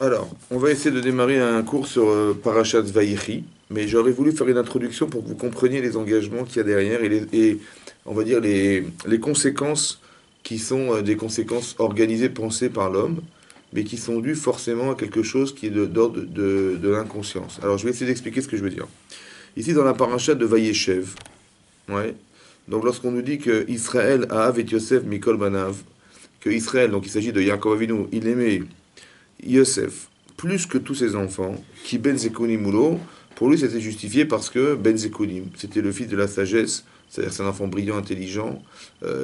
Alors, on va essayer de démarrer un cours sur Parashat Vaïchi, mais j'aurais voulu faire une introduction pour que vous compreniez les engagements qu'il y a derrière et on va dire les conséquences qui sont des conséquences organisées, pensées par l'homme, mais qui sont dues forcément à quelque chose qui est d'ordre de l'inconscience. Alors, je vais essayer d'expliquer ce que je veux dire. Ici, dans la Parashat de Vaïechev, ouais, donc lorsqu'on nous dit que Israël a Av et Yosef Mikol Banav, que Israël, donc il s'agit de Yaakov Avinu, il aimait Yosef, plus que tous ses enfants, qui Ben Zekunim Moulo, pour lui c'était justifié parce que Ben Zekunim, c'était le fils de la sagesse, c'est-à-dire c'est un enfant brillant, intelligent.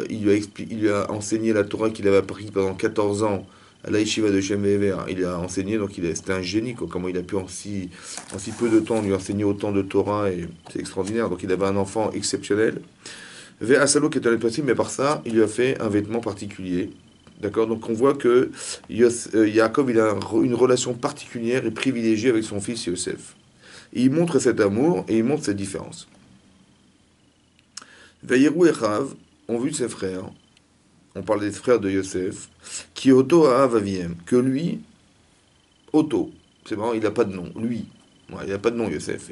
Il lui a enseigné la Torah qu'il avait appris pendant 14 ans à la Yeshiva de Shem Ve'ever. Il a enseigné, donc c'était un génie, quoi. Comment il a pu en si peu de temps lui enseigner autant de Torah, et c'est extraordinaire. Donc il avait un enfant exceptionnel. Ve'asalo qui est un possible, mais par ça, il lui a fait un vêtement particulier. D'accord. Donc on voit que Yaakov il a une relation particulière et privilégiée avec son fils Yosef. Et il montre cet amour et il montre cette différence. Ve'yeru Echav ont vu ses frères, on parle des frères de Yosef, qui Otto a Avaviem, que lui, Otto, c'est marrant, il n'a pas de nom, lui, ouais, il n'a pas de nom Yosef.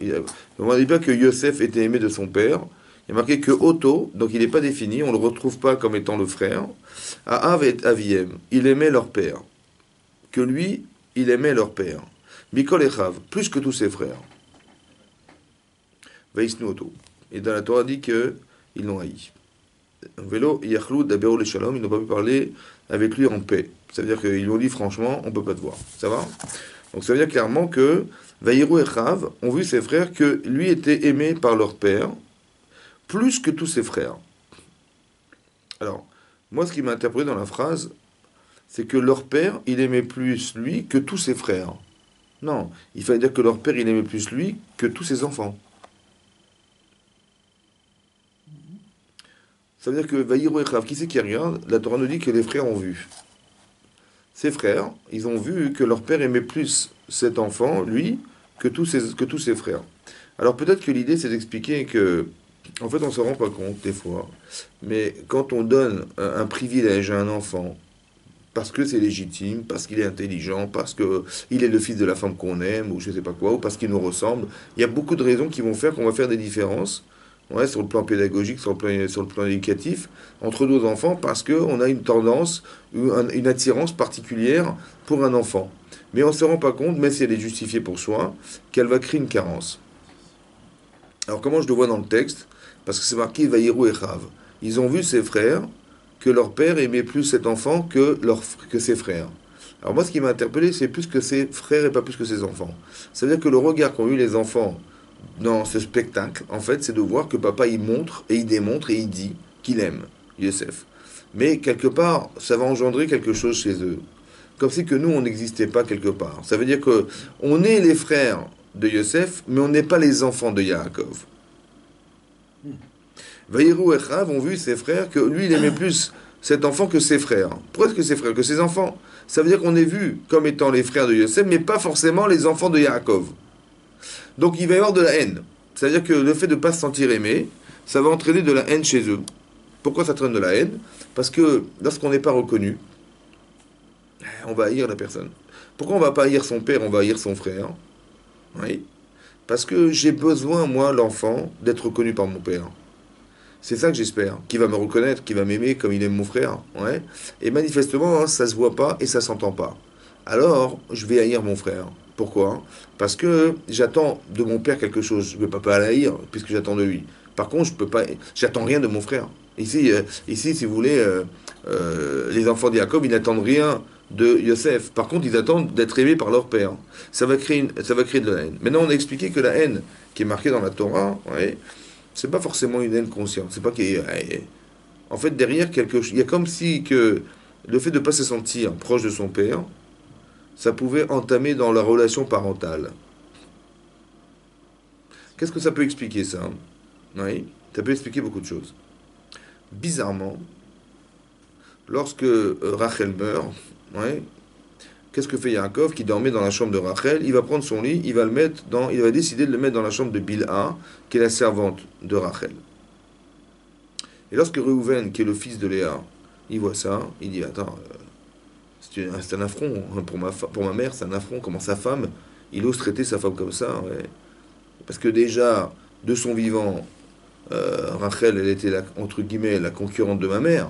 On ne dit pas que Yosef était aimé de son père, il y a marqué que Otto, donc il n'est pas défini, on ne le retrouve pas comme étant le frère, à Av et Aviem, il aimait leur père, que lui, il aimait leur père. Mikol Echav, plus que tous ses frères. Vaïsnu Otto. Et dans la Torah dit que ils l'ont haï. Vélo, Yachlou, Dabero les Shalom, ils n'ont pas pu parler avec lui en paix. Ça veut dire qu'ils lui ont dit franchement, on ne peut pas te voir. Ça va? Donc ça veut dire clairement que Vaïrou et Chav ont vu ses frères que lui était aimé par leur père, plus que tous ses frères. Alors, moi, ce qui m'a interpellé dans la phrase, c'est que leur père, il aimait plus lui que tous ses frères. Non, il fallait dire que leur père, il aimait plus lui que tous ses enfants. Ça veut dire que Vaïrou et Chav, qui c'est qui regarde? La Torah nous dit que les frères ont vu. Ses frères, ils ont vu que leur père aimait plus cet enfant, lui, que tous ses frères. Alors peut-être que l'idée, c'est d'expliquer que, en fait, on ne se rend pas compte des fois, mais quand on donne privilège à un enfant, parce que c'est légitime, parce qu'il est intelligent, parce qu'il est le fils de la femme qu'on aime, ou je sais pas quoi, ou parce qu'il nous ressemble, il y a beaucoup de raisons qui vont faire qu'on va faire des différences, ouais, sur le plan pédagogique, sur le plan éducatif, entre nos enfants, parce qu'on a une tendance, une attirance particulière pour un enfant. Mais on ne se rend pas compte, même si elle est justifiée pour soi, qu'elle va créer une carence. Alors comment je le vois dans le texte? Parce que c'est marqué Vaïrou et Chav. Ils ont vu ses frères que leur père aimait plus cet enfant que ses frères. Alors moi, ce qui m'a interpellé, c'est plus que ses frères et pas plus que ses enfants. Ça veut dire que le regard qu'ont eu les enfants dans ce spectacle, en fait, c'est de voir que papa, il montre et il démontre et il dit qu'il aime Yosef. Mais quelque part, ça va engendrer quelque chose chez eux. Comme si que nous, on n'existait pas quelque part. Ça veut dire que on est les frères de Yosef, mais on n'est pas les enfants de Yaakov. Vaïrou et Chav ont vu ses frères que lui, il aimait plus cet enfant que ses frères. Pourquoi est-ce que ses frères? Que ses enfants. Ça veut dire qu'on est vu comme étant les frères de Yosef, mais pas forcément les enfants de Yaakov. Donc il va y avoir de la haine. Ça veut dire que le fait de ne pas se sentir aimé, ça va entraîner de la haine chez eux. Pourquoi ça traîne de la haine? Parce que lorsqu'on n'est pas reconnu, on va haïr la personne. Pourquoi on va pas haïr son père, on va haïr son frère? Oui. Parce que j'ai besoin, moi, l'enfant, d'être reconnu par mon père. C'est ça que j'espère. Qui va me reconnaître, qui va m'aimer comme il aime mon frère. Ouais. Et manifestement, hein, ça se voit pas et ça s'entend pas. Alors, je vais haïr mon frère. Pourquoi? Parce que j'attends de mon père quelque chose. Je ne peux pas l'haïr puisque j'attends de lui. Par contre, je peux pas. J'attends rien de mon frère. Ici, si vous voulez, les enfants de Jacob, ils n'attendent rien de Yosef. Par contre, ils attendent d'être aimés par leur père. Ça va créer de la haine. Maintenant, on a expliqué que la haine qui est marquée dans la Torah, ouais, c'est pas forcément une haine consciente. C'est pas en fait, derrière quelque chose, il y a comme si que le fait de ne pas se sentir proche de son père, ça pouvait entamer dans la relation parentale. Qu'est-ce que ça peut expliquer, ça? Oui, ça peut expliquer beaucoup de choses. Bizarrement, lorsque Rachel meurt, ouais, qu'est-ce que fait Yaakov qui dormait dans la chambre de Rachel? Il va prendre son lit, il va décider de le mettre dans la chambre de Bilha, qui est la servante de Rachel. Et lorsque Reuven, qui est le fils de Léa, il voit ça, il dit attends, C'est un affront hein, pour ma mère, c'est un affront. Comment sa femme, il ose traiter sa femme comme ça, ouais. Parce que déjà, de son vivant, Rachel, elle était, entre guillemets, la concurrente de ma mère.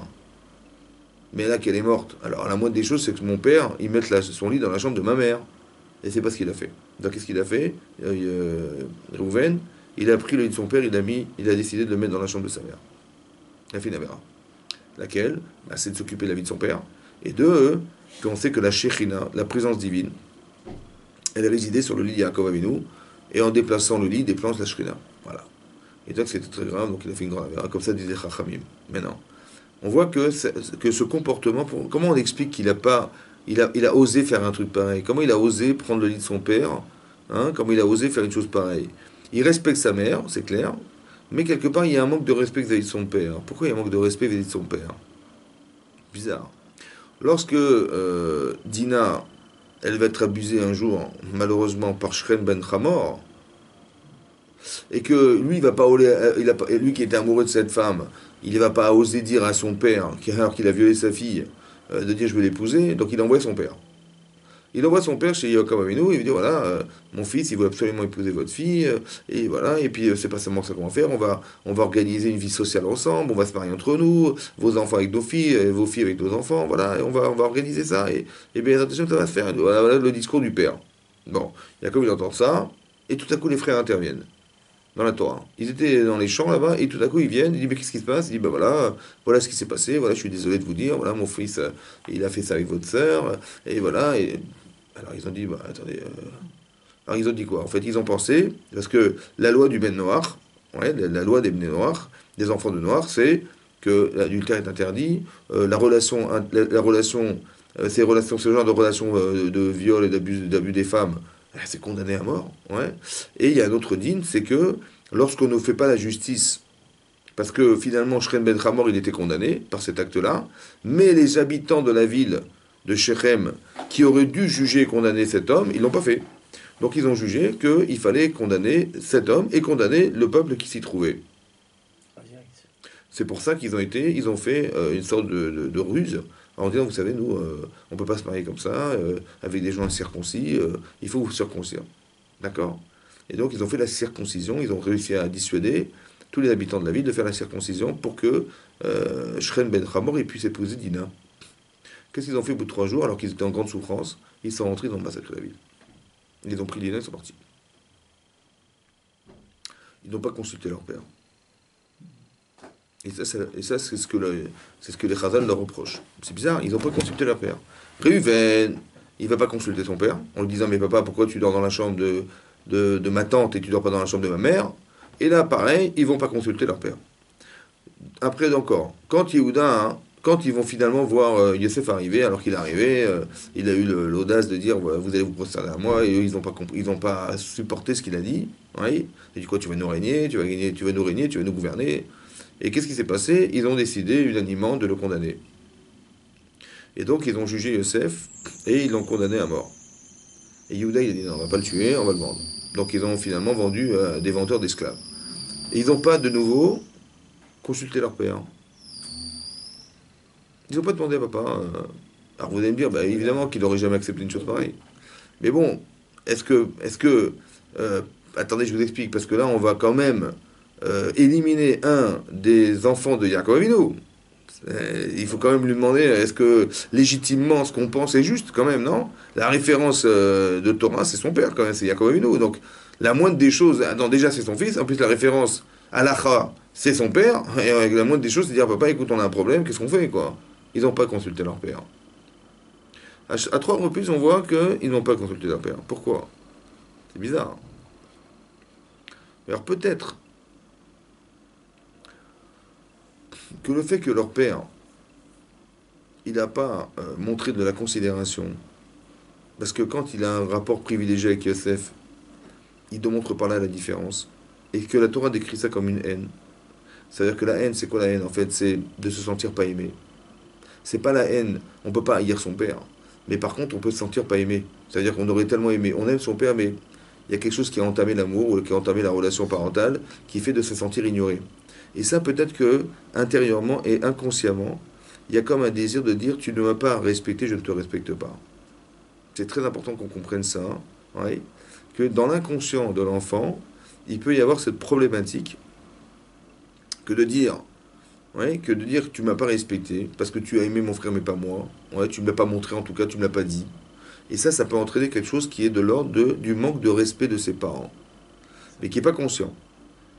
Mais là qu'elle est morte, alors la moindre des choses, c'est que mon père, il mette son lit dans la chambre de ma mère. Et c'est pas ce qu'il a fait. Donc qu'est-ce qu'il a fait Rouven, il a pris le lit de son père, il a décidé de le mettre dans la chambre de sa mère. Il a fait une avéra. Laquelle bah, c'est de s'occuper de la vie de son père. Et qu'on sait que la Shekhinah, la présence divine, elle a résidé sur le lit de Yaakov Avinu, et en déplaçant le lit, il déplace la Shekhinah. Voilà. Et donc c'était très grave, donc il a fait une grande avéra. Comme ça disait Chachamim. Maintenant, on voit que ce comportement, comment on explique qu'il a pas, il a osé faire un truc pareil? Comment il a osé prendre le lit de son père? Hein, comment il a osé faire une chose pareille? Il respecte sa mère, c'est clair, mais quelque part il y a un manque de respect vis-à-vis de son père. Pourquoi il y a un manque de respect vis-à-vis de son père? Bizarre. Lorsque Dina, elle va être abusée un jour, malheureusement, par Shrem ben Hamor, et que lui, il va pas, lui qui était amoureux de cette femme, il ne va pas oser dire à son père, alors qu'il a violé sa fille, de dire je veux l'épouser, donc il envoie son père. Il envoie son père chez Yaakov Avinu, il lui dit voilà, mon fils, il veut absolument épouser votre fille, et voilà, et puis c'est pas seulement ça qu'on va faire, on va organiser une vie sociale ensemble, on va se marier entre nous, vos enfants avec nos filles, et vos filles avec nos enfants, voilà, et on va organiser ça, et bien attention, ça va se faire. Voilà le discours du père. Bon, Yaakov il entend ça, et tout à coup les frères interviennent dans la Torah. Ils étaient dans les champs là-bas, et tout à coup ils viennent, ils disent mais qu'est-ce qui se passe? Ils disent bah voilà, voilà ce qui s'est passé, voilà, je suis désolé de vous dire, voilà, mon fils, il a fait ça avec votre sœur, et voilà, et alors ils ont dit bah attendez, alors ils ont dit quoi? En fait ils ont pensé, parce que la loi du Ben Noir, ouais, la loi des Ben Noir, des enfants de Noir, c'est que l'adultère est interdit, la relation, ce genre de relation de viol et d'abus des femmes, c'est condamné à mort. Ouais. Et il y a un autre din, c'est que lorsqu'on ne fait pas la justice, parce que finalement Shrem ben Hamor il était condamné par cet acte-là, mais les habitants de la ville de Shechem qui auraient dû juger et condamner cet homme, ils l'ont pas fait. Donc ils ont jugé qu'il fallait condamner cet homme et condamner le peuple qui s'y trouvait. C'est pour ça ils ont fait une sorte de ruse en disant, vous savez, nous, on ne peut pas se marier comme ça, avec des gens incirconcis, il faut vous circoncire. D'accord? Et donc, ils ont fait la circoncision, ils ont réussi à dissuader tous les habitants de la ville de faire la circoncision pour que Shrem ben Hamor puisse épouser Dina. Qu'est-ce qu'ils ont fait au bout de 3 jours, alors qu'ils étaient en grande souffrance? Ils sont rentrés dans le massacre de la ville. Ils ont pris Dina, ils sont partis. Ils n'ont pas consulté leur père. Et ça c'est ce que les Chazal leur reprochent. C'est bizarre, ils n'ont pas consulté leur père. Réuven, il va pas consulter son père, en lui disant mais papa, pourquoi tu dors dans la chambre de ma tante et tu dors pas dans la chambre de ma mère? Et là, pareil, ils vont pas consulter leur père. Après encore, quand Yehuda, hein, quand ils vont finalement voir Yosef arriver, alors qu'il est arrivé, il a eu l'audace de dire vous allez vous prosterner à moi, et eux ils n'ont pas supporté ce qu'il a dit. Oui. Il a dit quoi? Tu vas nous régner, tu vas nous régner, tu vas nous gouverner. Et qu'est-ce qui s'est passé? Ils ont décidé unanimement de le condamner. Et donc ils ont jugé Yosef et ils l'ont condamné à mort. Et Yehuda il a dit non, on va pas le tuer, on va le vendre. Donc ils ont finalement vendu des vendeurs d'esclaves. Et ils n'ont pas de nouveau consulté leur père. Ils n'ont pas demandé à papa. Alors vous allez me dire, bah, évidemment qu'il n'aurait jamais accepté une chose pareille. Mais bon, attendez, je vous explique, parce que là on va quand même éliminer un des enfants de Yaakov Avinu. Il faut quand même lui demander est-ce que légitimement ce qu'on pense est juste quand même, non? La référence de Torah, c'est son père quand même, c'est Yaakov Avinu. Donc la moindre des choses, non, déjà c'est son fils, en plus la référence Halacha, c'est son père, et la moindre des choses, c'est dire papa, écoute, on a un problème, qu'est-ce qu'on fait quoi? Ils n'ont pas consulté leur père. À 3 reprises, on voit qu'ils n'ont pas consulté leur père. Pourquoi? C'est bizarre. Alors peut-être que le fait que leur père, il n'a pas montré de la considération, parce que quand il a un rapport privilégié avec Yosef, il démontre par là la différence, et que la Torah décrit ça comme une haine. C'est-à-dire que la haine, c'est quoi la haine? En fait, c'est de se sentir pas aimé. C'est pas la haine, on peut pas haïr son père, mais par contre, on peut se sentir pas aimé. C'est-à-dire qu'on aurait tellement aimé, on aime son père, mais il y a quelque chose qui a entamé l'amour, ou qui a entamé la relation parentale, qui fait de se sentir ignoré. Et ça, peut-être que, intérieurement et inconsciemment, il y a comme un désir de dire tu ne m'as pas respecté, je ne te respecte pas. C'est très important qu'on comprenne ça, ouais, que dans l'inconscient de l'enfant, il peut y avoir cette problématique que de dire, ouais, que de dire que tu m'as pas respecté parce que tu as aimé mon frère mais pas moi, ouais, tu me l'as pas montré en tout cas, tu me l'as pas dit. Et ça peut entraîner quelque chose qui est de l'ordre du manque de respect de ses parents, mais qui est pas conscient,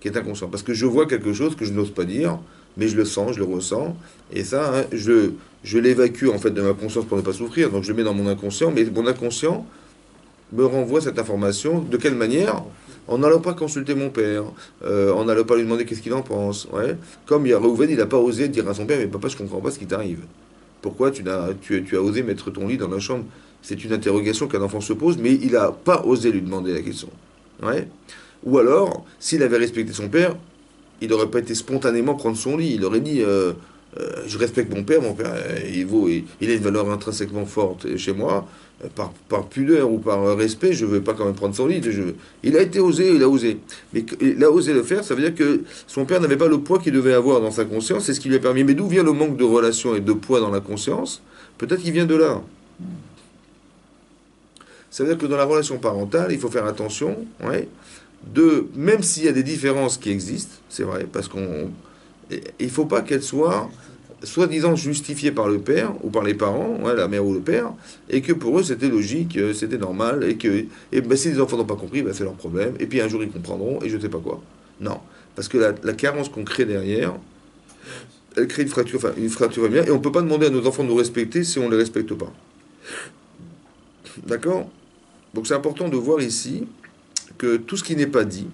qui est inconscient, parce que je vois quelque chose que je n'ose pas dire, mais je le sens, je le ressens, et ça, hein, je l'évacue en fait de ma conscience pour ne pas souffrir, donc je le mets dans mon inconscient, mais mon inconscient me renvoie cette information. De quelle manière? En n'allant pas consulter mon père, en n'allant pas lui demander qu'est-ce qu'il en pense. Ouais. Comme il y a Reuven, il n'a pas osé dire à son père, mais papa, je comprends pas ce qui t'arrive. Pourquoi tu as osé mettre ton lit dans la chambre? C'est une interrogation qu'un enfant se pose, mais il n'a pas osé lui demander la question. Ouais. Ou alors, s'il avait respecté son père, il n'aurait pas été spontanément prendre son lit. Il aurait dit je respecte mon père il a une valeur intrinsèquement forte chez moi, par pudeur ou par respect, je ne veux pas quand même prendre son lit. Il a été osé, il a osé. Mais il a osé le faire, ça veut dire que son père n'avait pas le poids qu'il devait avoir dans sa conscience, c'est ce qui lui a permis. Mais d'où vient le manque de relation et de poids dans la conscience? Peut-être qu'il vient de là. Ça veut dire que dans la relation parentale, il faut faire attention, ouais, même s'il y a des différences qui existent, c'est vrai, parce il ne faut pas qu'elles soient soi-disant justifiées par le père ou par les parents, ouais, la mère ou le père, et que pour eux c'était logique, c'était normal, et ben, si les enfants n'ont pas compris, ben, c'est leur problème, et puis un jour ils comprendront, et je ne sais pas quoi. Non, parce que la carence qu'on crée derrière, elle crée une fracture familiale, et on ne peut pas demander à nos enfants de nous respecter si on ne les respecte pas. D'accord? Donc c'est important de voir ici que tout ce qui n'est pas dit,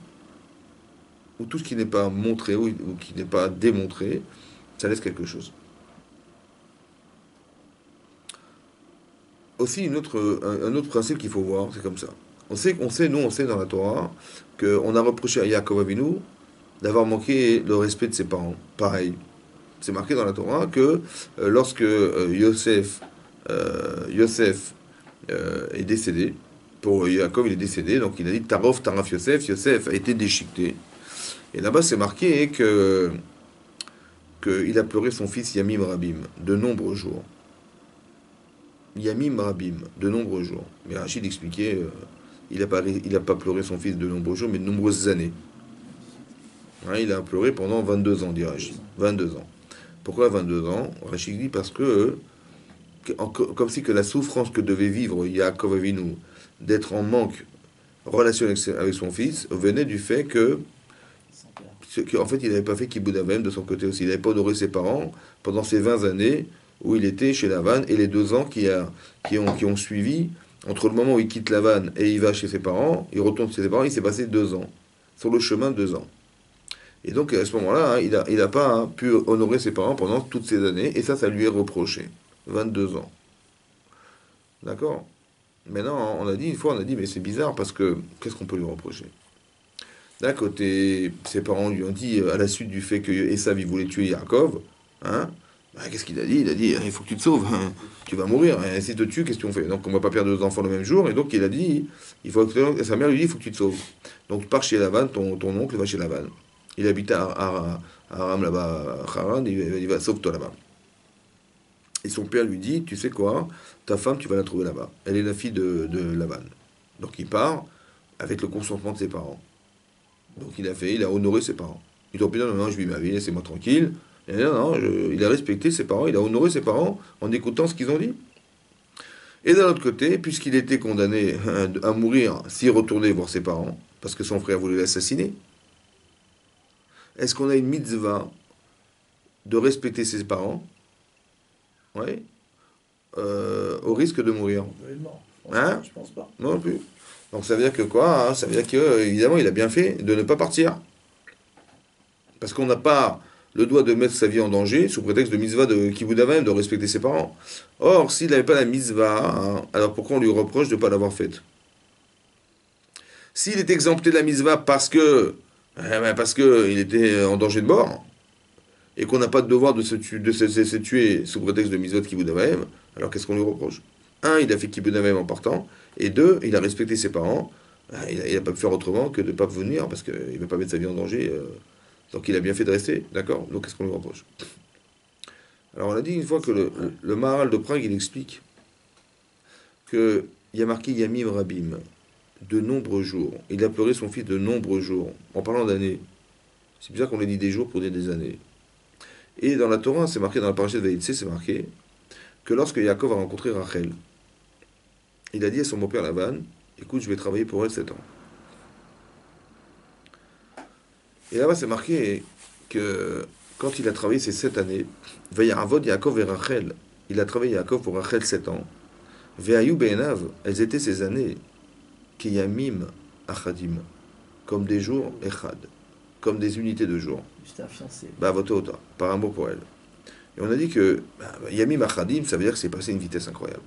ou tout ce qui n'est pas montré, ou qui n'est pas démontré, ça laisse quelque chose. Aussi, un autre principe qu'il faut voir, c'est comme ça. Nous, on sait dans la Torah qu'on a reproché à Yaakov Avinu d'avoir manqué le respect de ses parents. Pareil. C'est marqué dans la Torah que lorsque Yosef est décédé, pour Yaakov il est décédé, donc il a dit Tarov Taraf Yosef, Yosef a été déchiqueté. Et là-bas c'est marqué qu'il a pleuré son fils Yamim Rabim de nombreux jours. Yamim Rabim, de nombreux jours. Mais Rachid expliquait, il a pas pleuré son fils de nombreux jours, mais de nombreuses années. Hein, il a pleuré pendant 22 ans, dit Rachid. 22 ans. Pourquoi 22 ans? Rachid dit parce comme si que la souffrance que devait vivre Yaakov Avinu d'être en manque relationnel avec son fils venait du fait qu'en fait il n'avait pas fait Kibbout Avim de son côté aussi. Il n'avait pas honoré ses parents pendant ces 20 années où il était chez Lavan et les 2 ans qui ont suivi, entre le moment où il quitte Lavan et il va chez ses parents, il retourne chez ses parents, il s'est passé 2 ans. Sur le chemin, 2 ans. Et donc à ce moment-là, hein, il a pas pu honorer ses parents pendant toutes ces années, et ça lui est reproché. 22 ans. D'accord? Maintenant, une fois, on a dit, mais c'est bizarre parce que qu'est-ce qu'on peut lui reprocher? D'un côté, ses parents lui ont dit, à la suite du fait que Esav il voulait tuer Yaakov, hein, bah, qu'est-ce qu'il a dit? Il a dit, il faut que tu te sauves, hein, tu vas mourir, et si tu te tues, qu'est-ce qu'on fait? Donc on va pas perdre 2 enfants le même jour, et donc il a dit, sa mère lui dit, il faut que tu te sauves. Donc pars chez Lavan, ton oncle va chez Lavan. Il habite à Aram là-bas, à Haran, il va sauve-toi là-bas. Et son père lui dit, tu sais quoi, ta femme, tu vas la trouver là-bas. Elle est la fille de Lavan. Donc il part avec le consentement de ses parents. Donc il a honoré ses parents. Il dit, non, non, je vis ma vie, laissez-moi tranquille. Et non, non, il a respecté ses parents, il a honoré ses parents en écoutant ce qu'ils ont dit. Et d'un autre côté, puisqu'il était condamné à mourir s'il retournait voir ses parents, parce que son frère voulait l'assassiner, est-ce qu'on a une mitzvah de respecter ses parents, ouais, au risque de mourir? Hein? Je pense pas. Non plus. Donc ça veut dire que quoi, hein? Ça veut dire que, évidemment, il a bien fait de ne pas partir. Parce qu'on n'a pas le droit de mettre sa vie en danger sous prétexte de mitzvah de Kibbout Avim, de respecter ses parents. Or, s'il n'avait pas la mitzvah, hein, alors pourquoi on lui reproche de ne pas l'avoir faite? S'il est exempté de la mitzvah parce que il était en danger de mort, et qu'on n'a pas de devoir de se tuer sous prétexte de mitzvah de Kibbout Avim, alors qu'est-ce qu'on lui reproche? Un, il a fait Kibbout Avim en partant, et deux, il a respecté ses parents. Il n'a pas pu faire autrement que de ne pas venir, parce qu'il ne veut pas mettre sa vie en danger. Donc il a bien fait de rester, d'accord? Donc qu'est-ce qu'on lui reproche? Alors on a dit une fois que le Maharal de Prague, il explique qu'il y a marqué Yamim Rabim, de nombreux jours. Il a pleuré son fils de nombreux jours, en parlant d'années. C'est bizarre qu'on ait dit des jours pour dire des années. Et dans la Torah, c'est marqué, dans la parasha de Vaïtse, c'est marqué que lorsque Yaakov a rencontré Rachel, il a dit à son beau-père Laban, écoute, je vais travailler pour elle 7 ans. Et là-bas, c'est marqué que quand il a travaillé ces 7 années, Vayaravod Yaakov et Rachel, il a travaillé Yaakov pour Rachel 7 ans. Ve'ayu be'enav, elles étaient ces années, Kiyamim achadim, comme des jours echad, comme des unités de jours. J'étais un fiancé. Bah, votota, par amour pour elle. Et on a dit que Yamim achadim, ça veut dire que c'est passé à une vitesse incroyable.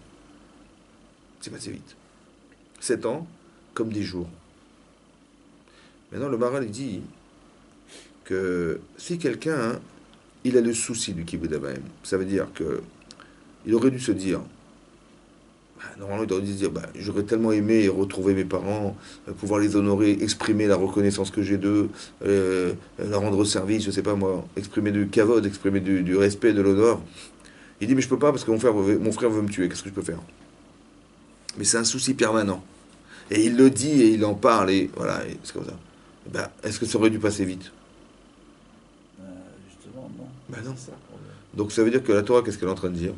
C'est passé vite. 7 ans, comme des jours. Maintenant, le Maharal, il dit que si quelqu'un, il a le souci du kibbutz Abahem, ça veut dire que il aurait dû se dire, normalement, il aurait dû se dire, j'aurais tellement aimé retrouver mes parents, pouvoir les honorer, exprimer la reconnaissance que j'ai d'eux, leur rendre service, je sais pas moi, exprimer du kavod, exprimer du respect, de l'honneur. Il dit, mais je peux pas parce que mon frère veut me tuer, qu'est-ce que je peux faire? Mais c'est un souci permanent. Et il le dit et il en parle, et voilà, et c'est comme ça. Est-ce que ça aurait dû passer vite? Justement, non. Non. C'est ça le problème. Donc ça veut dire que la Torah, qu'est-ce qu'elle est en train de dire?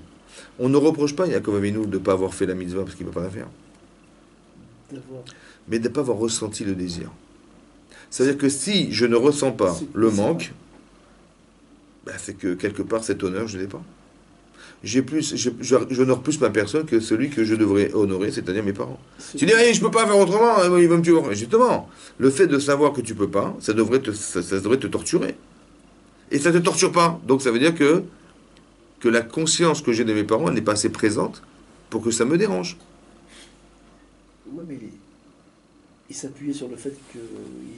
On ne reproche pas à Yaakov Avinu de ne pas avoir fait la mitzvah parce qu'il ne va pas la faire, D'avoir. mais de ne pas avoir ressenti le désir. C'est-à-dire que si je ne ressens pas le manque, c'est que quelque part cet honneur, je ne l'ai pas. J'honore plus ma personne que celui que je devrais honorer, c'est-à-dire mes parents. Tu dis, je peux pas faire autrement, il va me tuer. Justement, le fait de savoir que tu peux pas, ça devrait te torturer. Et ça ne te torture pas. Donc ça veut dire que la conscience que j'ai de mes parents, elle n'est pas assez présente pour que ça me dérange. Ouais, mais il s'appuyait sur le fait qu'il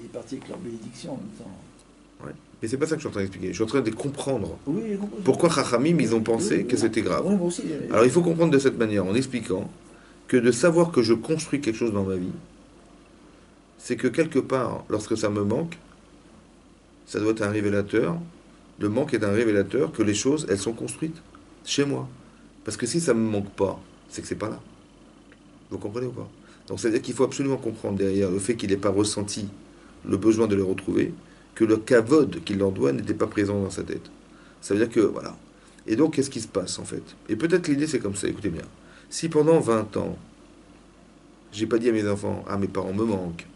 est parti avec leur bénédiction en même temps. Ouais. Mais c'est pas ça que je suis en train d'expliquer. Je suis en train de comprendre Oui, pourquoi Chachamim, ils ont pensé que c'était grave. Oui, moi aussi. Alors il faut comprendre de cette manière, en expliquant que de savoir que je construis quelque chose dans ma vie, c'est que quelque part, lorsque ça me manque, ça doit être un révélateur. Le manque est un révélateur que les choses, elles sont construites chez moi. Parce que si ça ne me manque pas, c'est que c'est pas là. Vous comprenez ou pas? Donc c'est-à-dire qu'il faut absolument comprendre derrière le fait qu'il n'ait pas ressenti le besoin de les retrouver, que le kavod qu'il leur doit n'était pas présent dans sa tête. Ça veut dire que, voilà. Et donc, qu'est-ce qui se passe, en fait? Et peut-être l'idée, c'est comme ça, écoutez bien. Si pendant 20 ans, j'ai pas dit à mes enfants, ah, mes parents me manquent,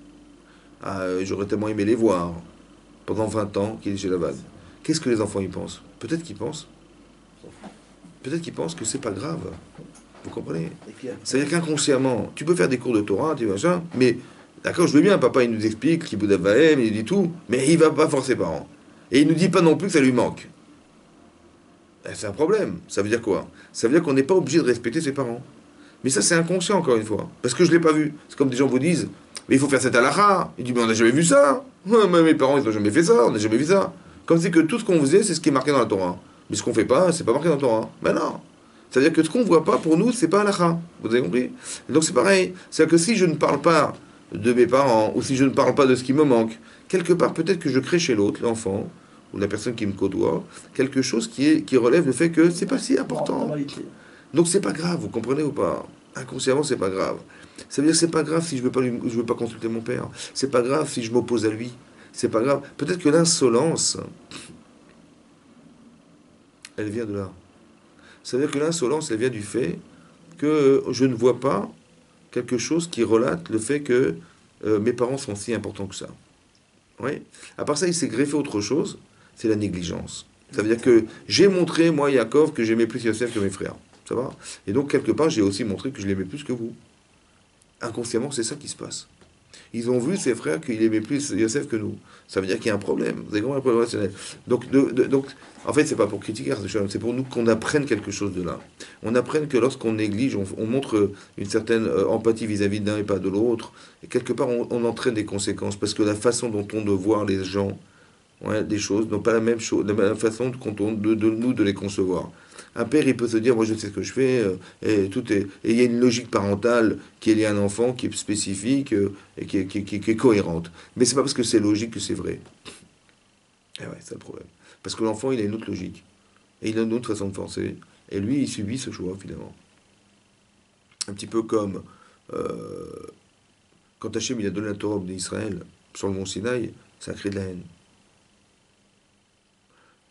ah, j'aurais tellement aimé les voir, pendant 20 ans qu'il est chez la vanne, qu'est-ce que les enfants y pensent? Peut-être qu'ils pensent que c'est pas grave. Vous comprenez? C'est-à-dire qu'inconsciemment, tu peux faire des cours de Torah, tu vois ça, mais d'accord, je veux bien, papa il nous explique, qu'il Bouddha Vahem, il dit tout, mais il va pas forcer ses parents. Et il nous dit pas non plus que ça lui manque. C'est un problème. Ça veut dire quoi? Ça veut dire qu'on n'est pas obligé de respecter ses parents. Mais ça, c'est inconscient, encore une fois. Parce que je ne l'ai pas vu. C'est comme des gens vous disent, mais il faut faire cette halakha. Il dit, mais on n'a jamais vu ça. Ouais, mais mes parents, ils n'ont jamais fait ça. On n'a jamais vu ça. Comme si que tout ce qu'on faisait, c'est ce qui est marqué dans la Torah. Mais ce qu'on fait pas, c'est pas marqué dans la Torah. Ben non. C'est-à-dire que ce qu'on voit pas, pour nous, c'est pas halakha. Vous avez compris? Et donc c'est pareil. C'est-à-dire que si je ne parle pas de mes parents, ou si je ne parle pas de ce qui me manque, quelque part, peut-être que je crée chez l'autre, l'enfant, ou la personne qui me côtoie, quelque chose qui relève le fait que c'est pas si important. Donc c'est pas grave, vous comprenez ou pas? Inconsciemment, c'est pas grave. Ça veut dire que c'est pas grave si je veux pas consulter mon père. C'est pas grave si je m'oppose à lui. C'est pas grave. Peut-être que l'insolence, elle vient de là. Ça veut dire que l'insolence, elle vient du fait que je ne vois pas quelque chose qui relate le fait que mes parents sont si importants que ça. Oui. À part ça, il s'est greffé autre chose, c'est la négligence. Ça veut dire que j'ai montré, moi, Yaakov, que j'aimais plus Yosef que mes frères. Ça va? Et donc, quelque part, j'ai aussi montré que je l'aimais plus que vous. Inconsciemment, c'est ça qui se passe. Ils ont vu, ses frères, qu'il aimait plus Yosef que nous. Ça veut dire qu'il y a un problème. Vous avez compris, un problème relationnel. Donc, en fait, c'est pas pour critiquer, c'est pour nous qu'on apprenne quelque chose de là. On apprenne que lorsqu'on néglige, on montre une certaine empathie vis-à-vis d'un et pas de l'autre. Et quelque part, on entraîne des conséquences. Parce que la façon dont on doit voir les gens, des choses, n'ont pas la même chose, la même façon de nous de les concevoir. Un père, il peut se dire, moi je sais ce que je fais, et il y a une logique parentale qui est liée à un enfant, qui est spécifique, et qui est cohérente. Mais c'est pas parce que c'est logique que c'est vrai. Et ouais, c'est le problème. Parce que l'enfant, il a une autre logique. et il a une autre façon de penser. Et lui, il subit ce choix, finalement. Un petit peu comme quand Hachem il a donné la Torah d'Israël sur le mont Sinaï, ça a créé de la haine.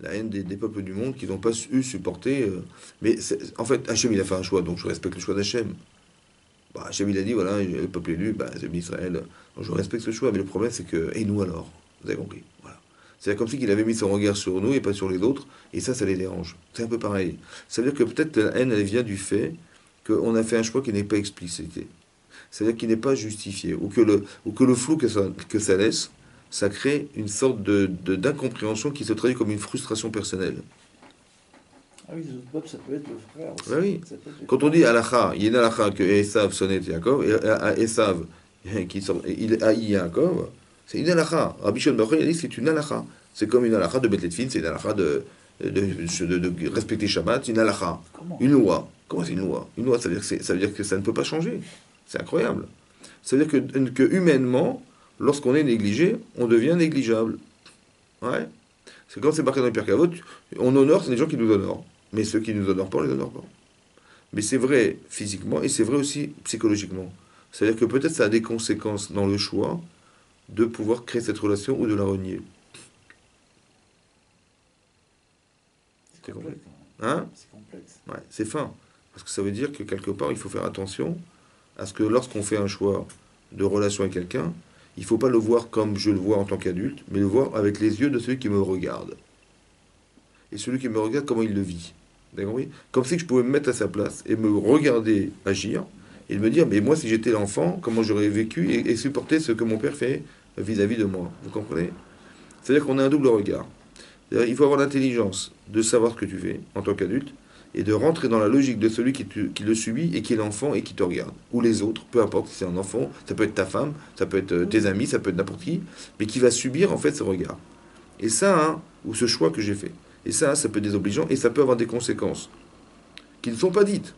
La haine des peuples du monde qui n'ont pas eu supporter. En fait, Hachem il a fait un choix, donc je respecte le choix d'Hachem. Bah, Hachem il a dit, voilà, le peuple élu, bah, c'est Israël. Donc je respecte ce choix, mais le problème c'est que. Et nous alors? Vous avez compris? Voilà. C'est comme si il avait mis son regard sur nous et pas sur les autres, et ça les dérange. C'est un peu pareil. Ça veut dire que peut-être la haine, elle vient du fait qu'on a fait un choix qui n'est pas explicité. C'est-à-dire qu'il n'est pas justifié, ou que le flou que ça laisse, ça crée une sorte d'incompréhension qui se traduit comme une frustration personnelle. Ah oui, les autres peuples, ça peut être le frère aussi. Ouais, oui. Ça peut être le Quand on frère. dit halakha, il y a une halakha que Esav sonnait Yaakov, et Esav, il haït Yaakov, c'est une halakha. Rabbi Shimon Bar Yochai, il a dit que c'est une halakha. C'est comme une halakha de Bet Letfin, c'est une halakha de respecter Shabbat, c'est une halakha. Comment? Une loi. Comment c'est une loi? Une loi, ça veut dire ça veut dire que ça ne peut pas changer. C'est incroyable. Ça veut dire que humainement, lorsqu'on est négligé, on devient négligeable. Ouais. C'est quand c'est marqué dans les Pirkei Avot, on honore, c'est les gens qui nous honorent. Mais ceux qui nous honorent pas, on les honore pas. Mais c'est vrai physiquement et c'est vrai aussi psychologiquement. C'est-à-dire que peut-être ça a des conséquences dans le choix de pouvoir créer cette relation ou de la renier. C'est C'est compris? complexe, quand même. Hein? C'est complexe. Ouais, c'est fin. Parce que ça veut dire que quelque part, il faut faire attention à ce que lorsqu'on fait un choix de relation avec quelqu'un, il ne faut pas le voir comme je le vois en tant qu'adulte, mais le voir avec les yeux de celui qui me regarde. Et celui qui me regarde, comment il le vit. Vous avez compris? Comme si je pouvais me mettre à sa place et me regarder agir et me dire, mais moi, si j'étais l'enfant, comment j'aurais vécu et supporté ce que mon père fait vis-à-vis de moi. Vous comprenez? C'est-à-dire qu'on a un double regard. C'est-à-dire, il faut avoir l'intelligence de savoir ce que tu fais en tant qu'adulte et de rentrer dans la logique de celui qui le subit et qui est l'enfant et qui te regarde. Ou les autres, peu importe si c'est un enfant, ça peut être ta femme, ça peut être tes amis, ça peut être n'importe qui, mais qui va subir en fait ce regard. Et ça, hein, ou ce choix que j'ai fait. Et ça peut être désobligeant et ça peut avoir des conséquences qui ne sont pas dites.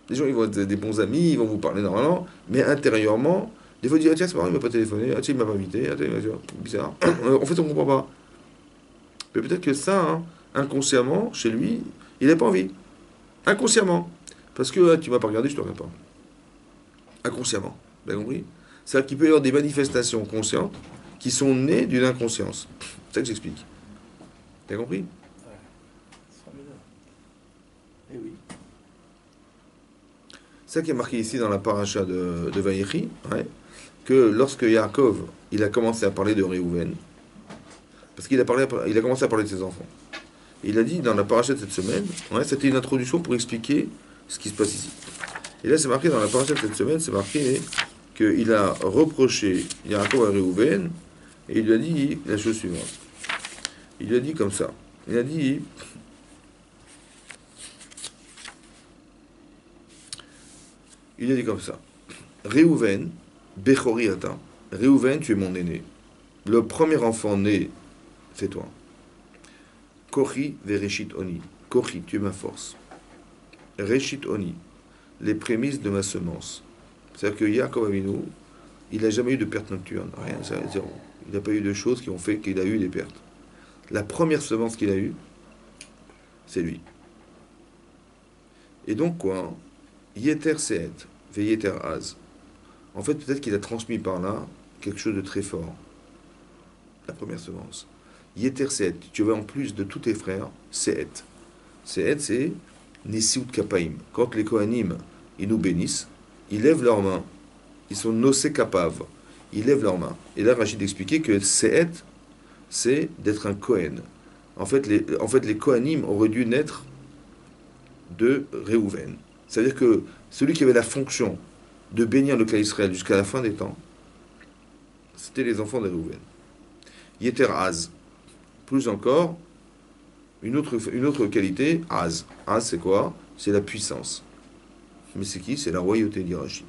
Les gens, ils vont être des bons amis, ils vont vous parler normalement, mais intérieurement, des fois, ils disent, ah, tiens, c'est marrant, il m'a pas téléphoné, ah, tiens, il m'a pas invité, ah, tiens, bizarre. En fait, on comprend pas. Mais peut-être que ça, hein, inconsciemment, chez lui, il n'a pas envie. Inconsciemment. Parce que ah, tu m'as pas regardé, je te regarde pas. Inconsciemment. Vous avez compris? C'est-à-dire qu'il peut y avoir des manifestations conscientes qui sont nées d'une inconscience. C'est ça que j'explique. T'as compris? Ouais. C'est formidable. Eh oui. C'est ça qui est marqué ici dans la paracha de Vaïchi, ouais, que lorsque Yaakov, il a commencé à parler de Réhouven, parce il a commencé à parler de ses enfants. Et il a dit dans la paracha de cette semaine, ouais, c'était une introduction pour expliquer ce qui se passe ici. Et là, c'est marqué dans la paracha de cette semaine, c'est marqué qu'il a reproché Yaakov à Réhouven, et il lui a dit la chose suivante. Il lui a dit comme ça. Il a dit, comme ça. Réhouven, Bechori Ata. Réhouven, tu es mon aîné. Le premier enfant né, c'est toi. Kochi vereshit oni. Kochi, tu es ma force. Reshit oni, les prémices de ma semence. C'est-à-dire que Yaakov Avinu, il n'a jamais eu de perte nocturne. Rien, c'est zéro. Il n'a pas eu de choses qui ont fait qu'il a eu des pertes. La première semence qu'il a eue, c'est lui. Et donc quoi? Yeter seet, ve yeter az. En fait, peut-être qu'il a transmis par là quelque chose de très fort. La première semence. Yeter seet, tu veux en plus de tous tes frères, seet. Seet, c'est Nesiut Kapaim. Quand les Kohanim, ils nous bénissent, ils lèvent leurs mains. Ils sont nosé kapav. Ils lèvent leurs mains. Et là, Rachid expliquait que seet, c'est d'être un Kohen. En fait, les Kohanim auraient dû naître de Réhouven. C'est-à-dire que celui qui avait la fonction de bénir le clan Israël jusqu'à la fin des temps, c'était les enfants de Réhouven. Yeter Az. Plus encore, une autre qualité, Az. Az, c'est quoi? C'est la puissance. Mais c'est qui? C'est la royauté d'Irachi.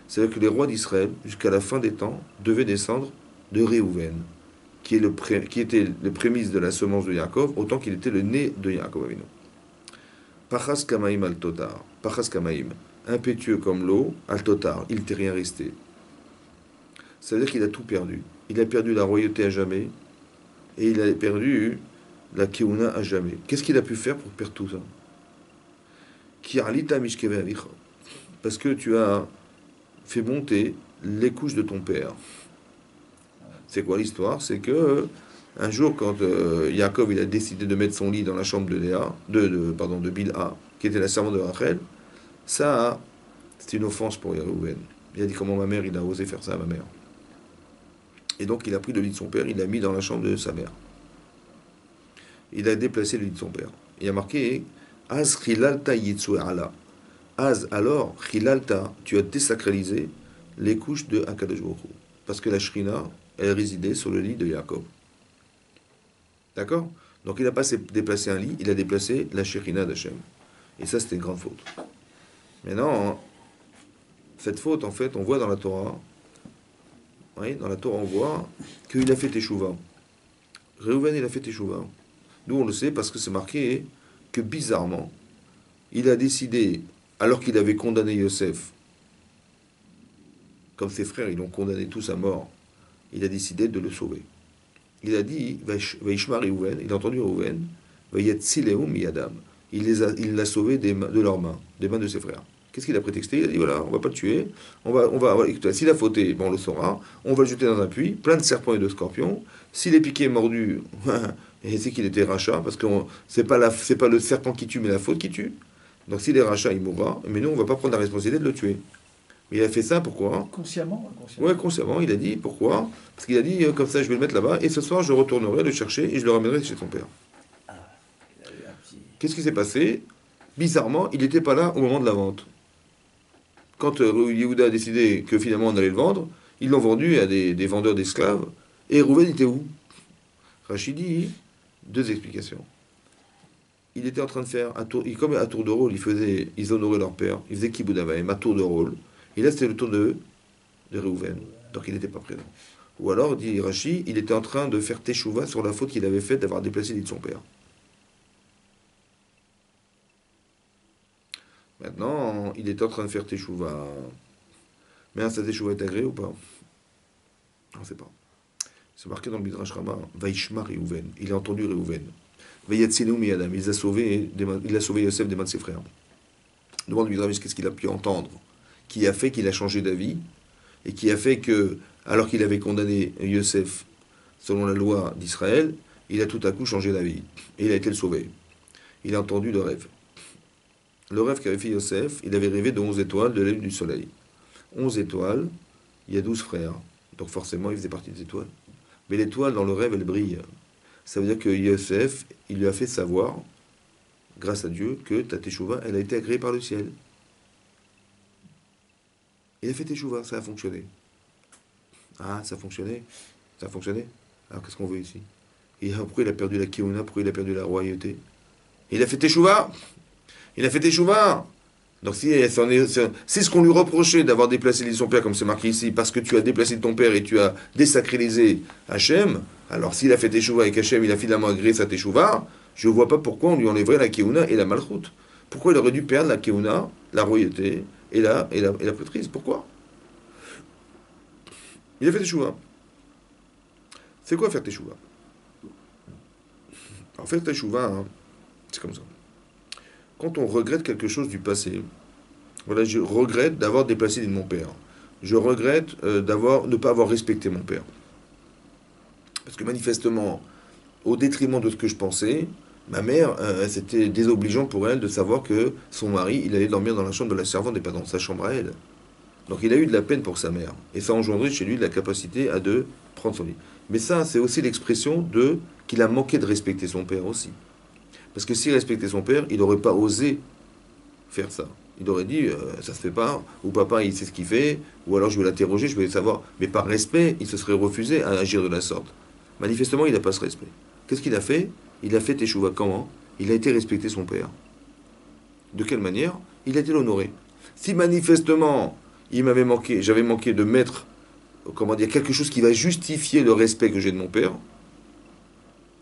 C'est-à-dire que les rois d'Israël, jusqu'à la fin des temps, devaient descendre de Réhouven, qui était le prémisse de la semence de Yaakov, autant qu'il était le nez de Yaakov Avinu. Pachas Kamaim al Totar. Pachas Kamaim. Impétueux comme l'eau, al Totar. Il t'est rien resté. Ça veut dire qu'il a tout perdu. Il a perdu la royauté à jamais. Et il a perdu la Keuna à jamais. Qu'est-ce qu'il a pu faire pour perdre tout ça? Ki'alita mishkeve avicha. Parce que tu as fait monter les couches de ton père. C'est quoi l'histoire? C'est que un jour, quand Yaakov il a décidé de mettre son lit dans la chambre de Léa, pardon, de Bilha, qui était la servante de Rachel, ça, c'était une offense pour Réhouven. Il a dit comment ma mère, il a osé faire ça à ma mère. Et donc il a pris le lit de son père, il l'a mis dans la chambre de sa mère. Il a déplacé le lit de son père. Il a marqué Az chilalta yitsu'ala. Az alors, chilalta, tu as désacralisé les couches de Akadosh Baruch Hu. Parce que la Shrina, elle résidait sur le lit de Yaakov. D'accord? Donc il n'a pas déplacé un lit, il a déplacé la Shekhinah d'Hachem. Et ça, c'était une grande faute. Maintenant, cette faute, en fait, on voit dans la Torah, oui, dans la Torah, on voit qu'il a fait Teshuvah. Réhouven, il a fait Teshuvah. Nous, on le sait parce que c'est marqué que bizarrement, il a décidé, alors qu'il avait condamné Yosef, comme ses frères, ils l'ont condamné tous à mort, il a décidé de le sauver. Il a dit, Vaishma Réhouven, il a entendu Réhouven, Vayetzilehu miyadam. Il l'a sauvé de leurs mains, des mains de ses frères. Qu'est-ce qu'il a prétexté? Il a dit voilà, on va pas le tuer, s'il a fauté, bon, on le saura, on va le jeter dans un puits, plein de serpents et de scorpions. S'il est piqué et mordu, et c'est qu'il était rachat, parce que c'est pas le serpent qui tue, mais la faute qui tue. Donc s'il est rachat, il mourra, mais nous, on va pas prendre la responsabilité de le tuer. Mais il a fait ça pourquoi? Consciemment, Ouais, consciemment, il a dit pourquoi? Parce qu'il a dit comme ça, je vais le mettre là-bas, et ce soir, je retournerai le chercher et je le ramènerai chez son père. Ah, il a eu un petit... Qu'est-ce qui s'est passé? Bizarrement, il n'était pas là au moment de la vente. Quand Yehuda a décidé que finalement on allait le vendre, ils l'ont vendu à des vendeurs d'esclaves. Et Rouven était où? Rachid dit deux explications. Il était en train de faire comme à tour de rôle, ils honoraient leur père, ils faisaient Kibbout Avaim à tour de rôle. Et là c'était le tour de Réhouven, donc il n'était pas présent. Ou alors, dit Rachid, il était en train de faire Teshuvah sur la faute qu'il avait faite d'avoir déplacé l'île de son père. Maintenant, il est en train de faire Teshuvah. Mais sa Teshuvah est agréée ou pas? On ne sait pas. C'est marqué dans le Midrash Rama, Vaishma Réhouven. Il a entendu Réhouven. Vayatzileu miyadam. Il a sauvé Yosef des mains de ses frères. Demande le Midrash, qu'est-ce qu'il a pu entendre? Qui a fait qu'il a changé d'avis? Et qui a fait que, alors qu'il avait condamné Yosef selon la loi d'Israël, il a tout à coup changé d'avis. Et il a été le sauvé. Il a entendu le rêve. Le rêve qu'avait fait Yosef, il avait rêvé de 11 étoiles de l'aile du soleil. 11 étoiles, il y a 12 frères. Donc forcément, il faisait partie des étoiles. Mais l'étoile, dans le rêve, elle brille. Ça veut dire que Yosef, il lui a fait savoir, grâce à Dieu, que ta Teshuvah, elle a été agréée par le ciel. Il a fait Teshuvah, ça a fonctionné. Ah, ça a fonctionné? Ça a fonctionné? Alors qu'est-ce qu'on veut ici? Et pourquoi il a perdu la Keuna? Pourquoi il a perdu la royauté? Il a fait Teshuvah! Il a fait Teshuvah! Donc si c'est ce qu'on lui reprochait d'avoir déplacé l'île de son père, comme c'est marqué ici, parce que tu as déplacé ton père et tu as désacralisé Hachem, alors s'il a fait Teshuvah et qu'Hachem il a finalement agréé sa Teshuvah, je ne vois pas pourquoi on lui enlèverait la Keuna et la Malchut. Pourquoi il aurait dû perdre la Keuna, la royauté et la prêtrise? Pourquoi? Il a fait Teshuvah. C'est quoi faire Teshuvah? Alors faire Teshuvah, hein, c'est comme ça. Quand on regrette quelque chose du passé, voilà, je regrette d'avoir déplacé l'île de mon père. Je regrette de ne pas avoir respecté mon père. Parce que manifestement, au détriment de ce que je pensais, ma mère, c'était désobligeant pour elle de savoir que son mari, il allait dormir dans la chambre de la servante et pas dans sa chambre à elle. Donc il a eu de la peine pour sa mère. Et ça a engendré chez lui de la capacité à de prendre son lit. Mais ça, c'est aussi l'expression de qu'il a manqué de respecter son père aussi. Parce que s'il respectait son père, il n'aurait pas osé faire ça. Il aurait dit, ça se fait pas, ou papa, il sait ce qu'il fait, ou alors je vais l'interroger, je vais savoir. Mais par respect, il se serait refusé à agir de la sorte. Manifestement, il n'a pas ce respect. Qu'est-ce qu'il a fait? Il a fait Teshuvah comment? Il a été respecter son père. De quelle manière? Il a été l'honoré. Si manifestement, j'avais manqué de mettre, comment dire, quelque chose qui va justifier le respect que j'ai de mon père,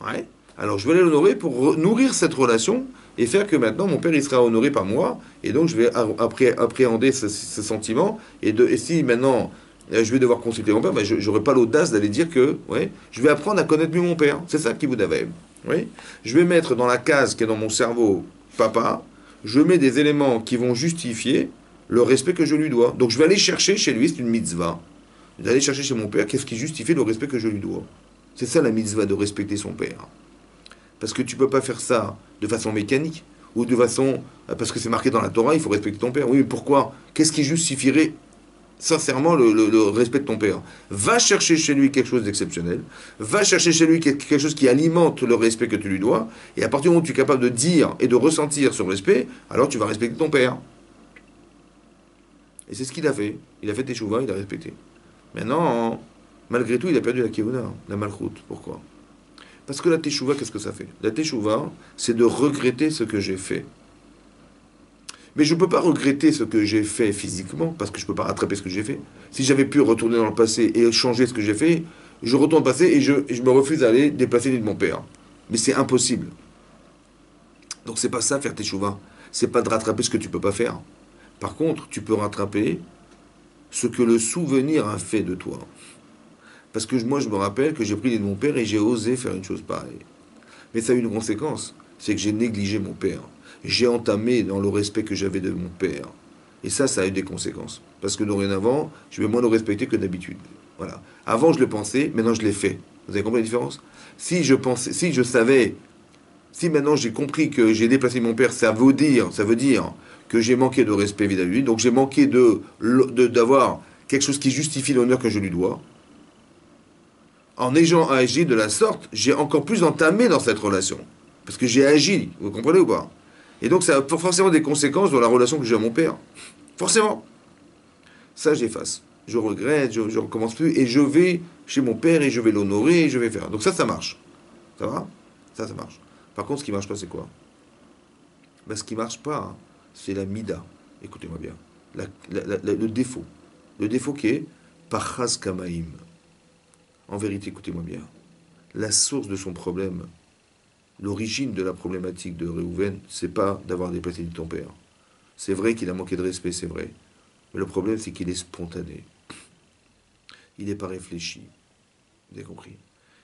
ouais, alors je vais aller l'honorer pour nourrir cette relation et faire que maintenant mon père il sera honoré par moi et donc je vais appréhender ce sentiment et si maintenant je vais devoir consulter mon père, ben, je n'aurai pas l'audace d'aller dire que ouais, je vais apprendre à connaître mieux mon père. C'est ça qui vous avait. Oui. Je vais mettre dans la case qui est dans mon cerveau, papa, je mets des éléments qui vont justifier le respect que je lui dois. Donc je vais aller chercher chez lui, c'est une mitzvah, d'aller chercher chez mon père qu'est-ce qui justifie le respect que je lui dois. C'est ça la mitzvah de respecter son père. Parce que tu peux pas faire ça de façon mécanique ou de façon parce que c'est marqué dans la Torah, il faut respecter ton père. Oui, mais pourquoi? Qu'est-ce qui justifierait sincèrement le respect de ton père? Va chercher chez lui quelque chose d'exceptionnel, va chercher chez lui quelque chose qui alimente le respect que tu lui dois, et à partir du moment où tu es capable de dire et de ressentir ce respect, alors tu vas respecter ton père. Et c'est ce qu'il a fait. Il a fait teshuva, il a respecté. Maintenant, malgré tout, il a perdu la kevuna, la malchoute. Pourquoi? Parce que la teshuva, qu'est-ce que ça fait? La teshuva, c'est de regretter ce que j'ai fait. Mais je ne peux pas regretter ce que j'ai fait physiquement, parce que je ne peux pas rattraper ce que j'ai fait. Si j'avais pu retourner dans le passé et changer ce que j'ai fait, je retourne au passé et je me refuse d'aller déplacer l'île de mon père. Mais c'est impossible. Donc c'est pas ça faire teshuva. C'est pas de rattraper ce que tu peux pas faire. Par contre, tu peux rattraper ce que le souvenir a fait de toi. Parce que moi, je me rappelle que j'ai pris l'île de mon père et j'ai osé faire une chose pareille. Mais ça a eu une conséquence, c'est que j'ai négligé mon père. J'ai entamé dans le respect que j'avais de mon père. Et ça a eu des conséquences. Parce que dorénavant, je vais moins le respecter que d'habitude. Voilà. Avant, je le pensais, maintenant, je l'ai fait. Vous avez compris la différence? Si je pensais, si je savais, si maintenant j'ai compris que j'ai déplacé mon père, ça veut dire que j'ai manqué de respect vis-à-vis de lui. Donc j'ai manqué d'avoir quelque chose qui justifie l'honneur que je lui dois. En ayant agi de la sorte, j'ai encore plus entamé dans cette relation. Parce que j'ai agi, vous comprenez ou pas? Et donc ça a forcément des conséquences dans la relation que j'ai à mon père. Forcément. Ça, j'efface. Je regrette, je recommence plus, et je vais chez mon père, et je vais l'honorer, et je vais faire. Donc ça marche. Ça va? Ça marche. Par contre, ce qui marche pas, c'est quoi? Ben, ce qui marche pas, hein, c'est la mida. Écoutez-moi bien. Le défaut. Le défaut qui est Pachaz Kamaim. En vérité, écoutez-moi bien. La source de son problème, l'origine de la problématique de Réhouven, c'est pas d'avoir déplacé ton père. C'est vrai qu'il a manqué de respect, c'est vrai. Mais le problème, c'est qu'il est spontané. Il n'est pas réfléchi. Vous avez compris?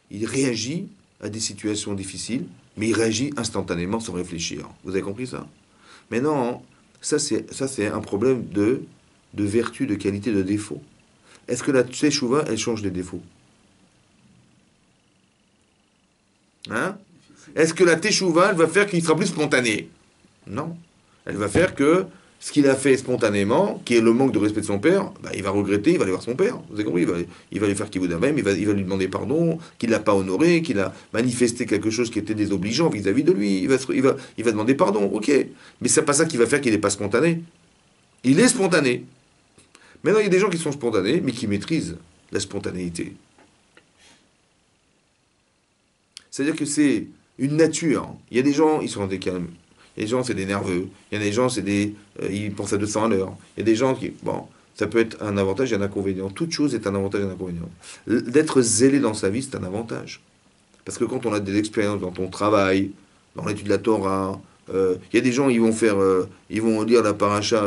Il réagit à des situations difficiles, mais il réagit instantanément sans réfléchir. Vous avez compris ça? Maintenant, ça c'est un problème de vertu, de qualité, de défaut. Est-ce que la teshuva, elle change les défauts? Hein? Est-ce que la teshuva, elle va faire qu'il sera plus spontané? Non. Elle va faire que ce qu'il a fait spontanément, qui est le manque de respect de son père, bah, il va regretter, il va aller voir son père. Vous avez compris? Il va lui faire kibbout même, il va lui demander pardon, qu'il ne l'a pas honoré, qu'il a manifesté quelque chose qui était désobligeant vis-à-vis de lui. Il va demander pardon, ok. Mais c'est pas ça qui va faire qu'il n'est pas spontané. Il est spontané. Maintenant, il y a des gens qui sont spontanés, mais qui maîtrisent la spontanéité. C'est-à-dire que c'est une nature. Il y a des gens, ils sont des calmes. Il y a des gens, c'est des nerveux. Il y a des gens, ils pensent à 200 à l'heure. Il y a des gens qui... Bon, ça peut être un avantage et un inconvénient. Toute chose est un avantage et un inconvénient. D'être zélé dans sa vie, c'est un avantage. Parce que quand on a des expériences dans ton travail, dans l'étude de la Torah, il y a des gens, ils vont lire la paracha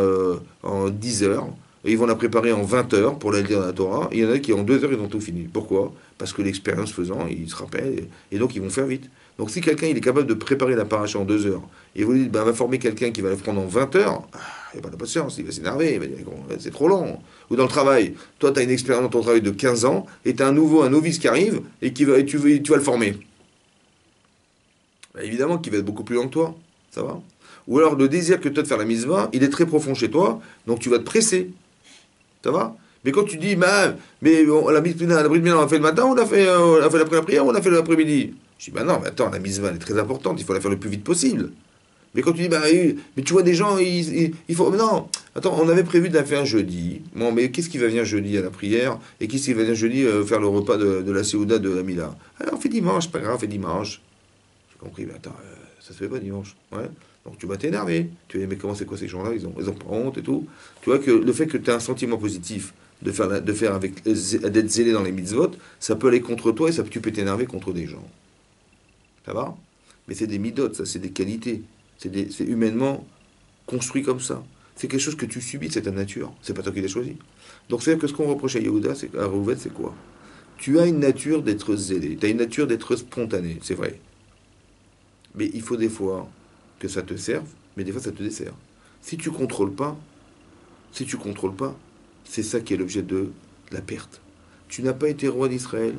en 10 heures, et ils vont la préparer en 20 heures pour la lire dans la Torah. Et il y en a qui, en 2 heures, ils ont tout fini. Pourquoi? Parce que l'expérience faisant, ils se rappellent, et donc ils vont faire vite. Donc si quelqu'un il est capable de préparer la paracha en 2 heures, et vous lui dites, ben, va former quelqu'un qui va le prendre en 20 heures, il n'y a pas de patience, il va s'énerver, il va dire, c'est trop long. Ou dans le travail, toi tu as une expérience dans ton travail de 15 ans, et tu as un novice qui arrive, et tu vas le former. Ben, évidemment qu'il va être beaucoup plus lent que toi, ça va? Ou alors le désir que tu as de faire la mitzvah, il est très profond chez toi, donc tu vas te presser, ça va? Mais quand tu dis, mais la brise mitzvah, on l'a fait le matin, on l'a fait après la prière, on l'a fait l'après-midi. Je dis, non, mais attends, la mitzvah, elle est très importante, il faut la faire le plus vite possible. Mais quand tu dis, mais tu vois des gens, il faut... Non, attends, on avait prévu de la faire jeudi. Bon, mais qu'est-ce qui va venir jeudi à la prière? Et qu'est-ce qui va venir jeudi faire le repas de la Séouda de la Mila? Alors, on fait dimanche, pas grave, fait dimanche. J'ai compris, mais attends, ça se fait pas dimanche. Ouais. Donc tu vas t'énerver. Tu vas dire, mais comment c'est quoi ces gens-là? Ils ont pas honte et tout. Tu vois que le fait que tu as un sentiment positif d'être zélé dans les mitzvot, ça peut aller contre toi et tu peux t'énerver contre des gens. Ça va? Mais c'est des midot, ça, c'est des qualités. C'est humainement construit comme ça. C'est quelque chose que tu subis, c'est ta nature. C'est pas toi qui l'as choisi. Donc c'est-à-dire que ce qu'on reproche à Yehuda, à Reuven, c'est quoi? Tu as une nature d'être zélé, tu as une nature d'être spontané, c'est vrai. Mais il faut des fois que ça te serve, mais des fois ça te dessert. Si tu contrôles pas, si tu contrôles pas, c'est ça qui est l'objet de la perte. Tu n'as pas été roi d'Israël,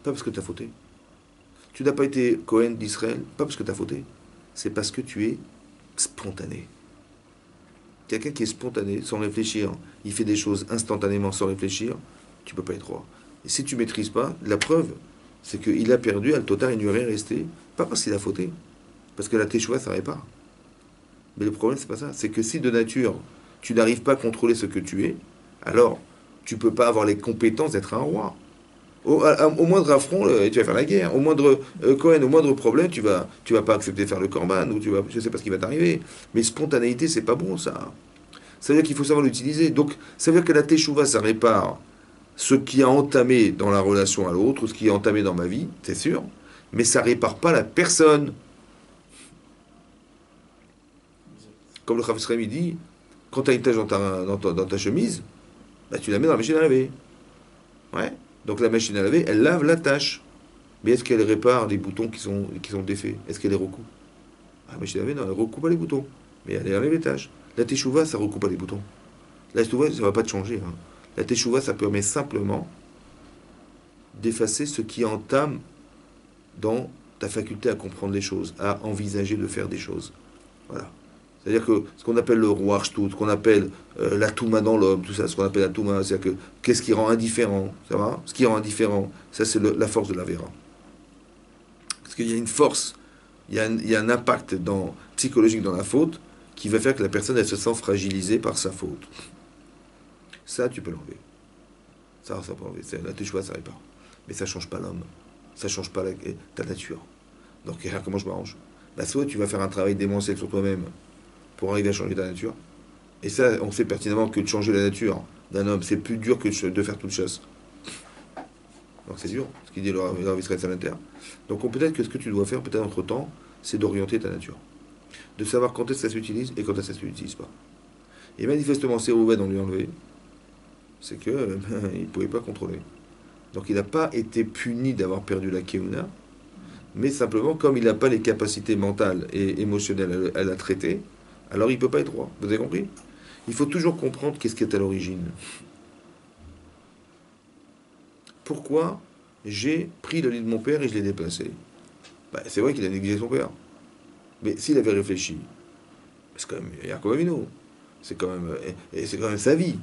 pas parce que tu as fauté. Tu n'as pas été Cohen d'Israël, pas parce que tu as fauté. C'est parce que tu es spontané. Quelqu'un qui est spontané, sans réfléchir, il fait des choses instantanément sans réfléchir, tu peux pas être roi. Et si tu maîtrises pas, la preuve, c'est qu'il a perdu, al total, il n'y aurait rien resté, pas parce qu'il a fauté, parce que la teshuva, ça répare. Mais le problème, c'est pas ça. C'est que si de nature, tu n'arrives pas à contrôler ce que tu es, alors tu peux pas avoir les compétences d'être un roi. Au moindre affront, tu vas faire la guerre. Au moindre Cohen, au moindre problème, tu vas pas accepter de faire le corban, ou je sais pas ce qui va t'arriver. Mais spontanéité, c'est pas bon, ça. Ça veut dire qu'il faut savoir l'utiliser. Donc, ça veut dire que la teshuva, ça répare ce qui a entamé dans la relation à l'autre, ou ce qui a entamé dans ma vie, c'est sûr. Mais ça répare pas la personne. Comme le Chav Srem, il dit, quand tu as une tache dans ta chemise, bah, tu la mets dans la machine à laver. Ouais. Donc la machine à laver, elle lave la tache. Mais est-ce qu'elle répare les boutons qui sont défaits? Est-ce qu'elle les recoupe? Ah, la machine à laver, non, elle recoupe pas les boutons. Mais elle enlève les taches. La teshuva, ça recoupe pas les boutons. La teshuva, ça va pas te changer. Hein. La teshuva, ça permet simplement d'effacer ce qui entame dans ta faculté à comprendre les choses, à envisager de faire des choses. Voilà. C'est-à-dire que ce qu'on appelle le roi tout, ce qu'on appelle la touma dans l'homme, tout ça, ce qu'on appelle la touma, c'est-à-dire que qu'est-ce qui rend indifférent, ça va? Ce qui rend indifférent, ça c'est la force de la vera. Parce qu'il y a une force, il y a un impact psychologique dans la faute qui va faire que la personne elle se sent fragilisée par sa faute. Ça, tu peux l'enlever. Ça peut enlever. La teshuva, ça répare. Mais ça change pas l'homme. Ça change pas ta nature. Donc, comment je m'arrange? Bah, soit tu vas faire un travail démentiel sur toi-même pour arriver à changer ta nature. Et ça, on sait pertinemment que de changer la nature d'un homme, c'est plus dur que de faire toute chose. Donc c'est dur, ce qu'il dit le Rav Israël Salanter. Donc peut-être que ce que tu dois faire, peut-être entre-temps, c'est d'orienter ta nature. De savoir quand est-ce que ça s'utilise et quand est-ce que ça ne s'utilise pas. Et manifestement, c'est Rouven, on lui a enlevé. C'est qu'il ne pouvait pas contrôler. Donc il n'a pas été puni d'avoir perdu la Keuna, mais simplement, comme il n'a pas les capacités mentales et émotionnelles à la traiter, alors il ne peut pas être roi. Vous avez compris? Il faut toujours comprendre qu'est-ce qui est à l'origine. Pourquoi j'ai pris le lit de mon père et je l'ai déplacé? Bah, c'est vrai qu'il a négligé son père. Mais s'il avait réfléchi, c'est quand même Yaakov Avinu. C'est quand même, et c'est quand même sa vie.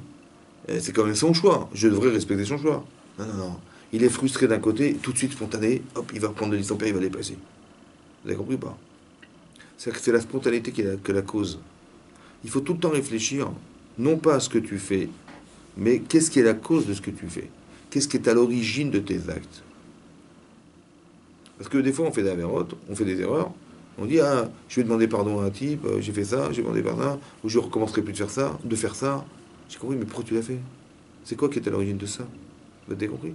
Et c'est quand même son choix. Je devrais respecter son choix. Non, non, non. Il est frustré d'un côté, tout de suite spontané, hop, il va prendre le lit de son père, il va le déplacer. Vous avez compris ou pas? C'est la spontanéité qui est la cause. Il faut tout le temps réfléchir, non pas à ce que tu fais, mais qu'est-ce qui est la cause de ce que tu fais? Qu'est-ce qui est à l'origine de tes actes? Parce que des fois, on fait des avérotes, on fait des erreurs, on dit, ah, je vais demander pardon à un type, j'ai fait ça, j'ai demandé pardon, ou je recommencerai plus de faire ça, J'ai compris, mais pourquoi tu l'as fait? C'est quoi qui est à l'origine de ça? Vous avez compris?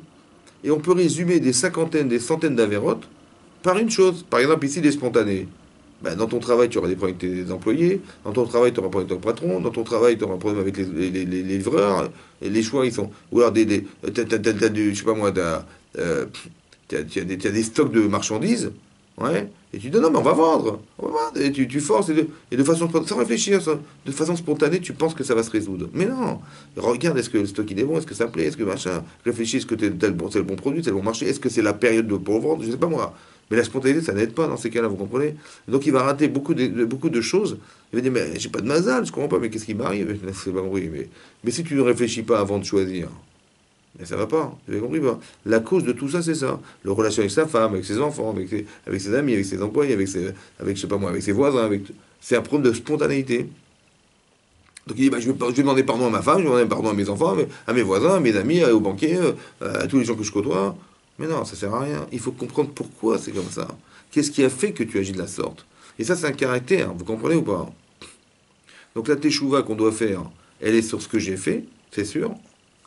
Et on peut résumer des cinquantaines, des centaines d'avérotes par une chose. Par exemple, ici, les spontanés. Ben, dans ton travail, tu auras des problèmes avec tes employés. Dans ton travail, tu auras un problème avec ton patron. Dans ton travail, tu auras un problème avec les livreurs. Et les choix, ils sont. Ou alors, je sais pas moi, t'as des stocks de marchandises. Ouais. Et tu dis non, mais on va vendre. On va vendre. Et tu forces. Et de façon, sans réfléchir, de façon spontanée, tu penses que ça va se résoudre. Mais non. Regarde, est-ce que le stock il est bon? Est-ce que ça plaît? Est-ce que machin? Réfléchis, est-ce que c'est le bon produit? C'est le bon marché? Est-ce que c'est la période pour vendre? Je sais pas moi. Mais la spontanéité, ça n'aide pas dans ces cas-là, vous comprenez? Donc il va rater beaucoup de choses. Il va dire, mais j'ai pas de mazal, je comprends pas, mais qu'est-ce qui m'arrive? C'est pas compris. Mais si tu ne réfléchis pas avant de choisir, mais ça va pas. Vous avez compris pas? La cause de tout ça, c'est ça. La relation avec sa femme, avec ses enfants, avec ses amis, avec ses employés, avec je sais pas moi, avec ses voisins, c'est un problème de spontanéité. Donc il dit, bah, je vais demander pardon à ma femme, je vais demander pardon à mes enfants, à mes voisins, à mes amis, aux banquiers, à tous les gens que je côtoie. Mais non, ça sert à rien. Il faut comprendre pourquoi c'est comme ça. Qu'est-ce qui a fait que tu agis de la sorte? Et ça, c'est un caractère, vous comprenez ou pas? Donc la teshuva qu'on doit faire, elle est sur ce que j'ai fait, c'est sûr,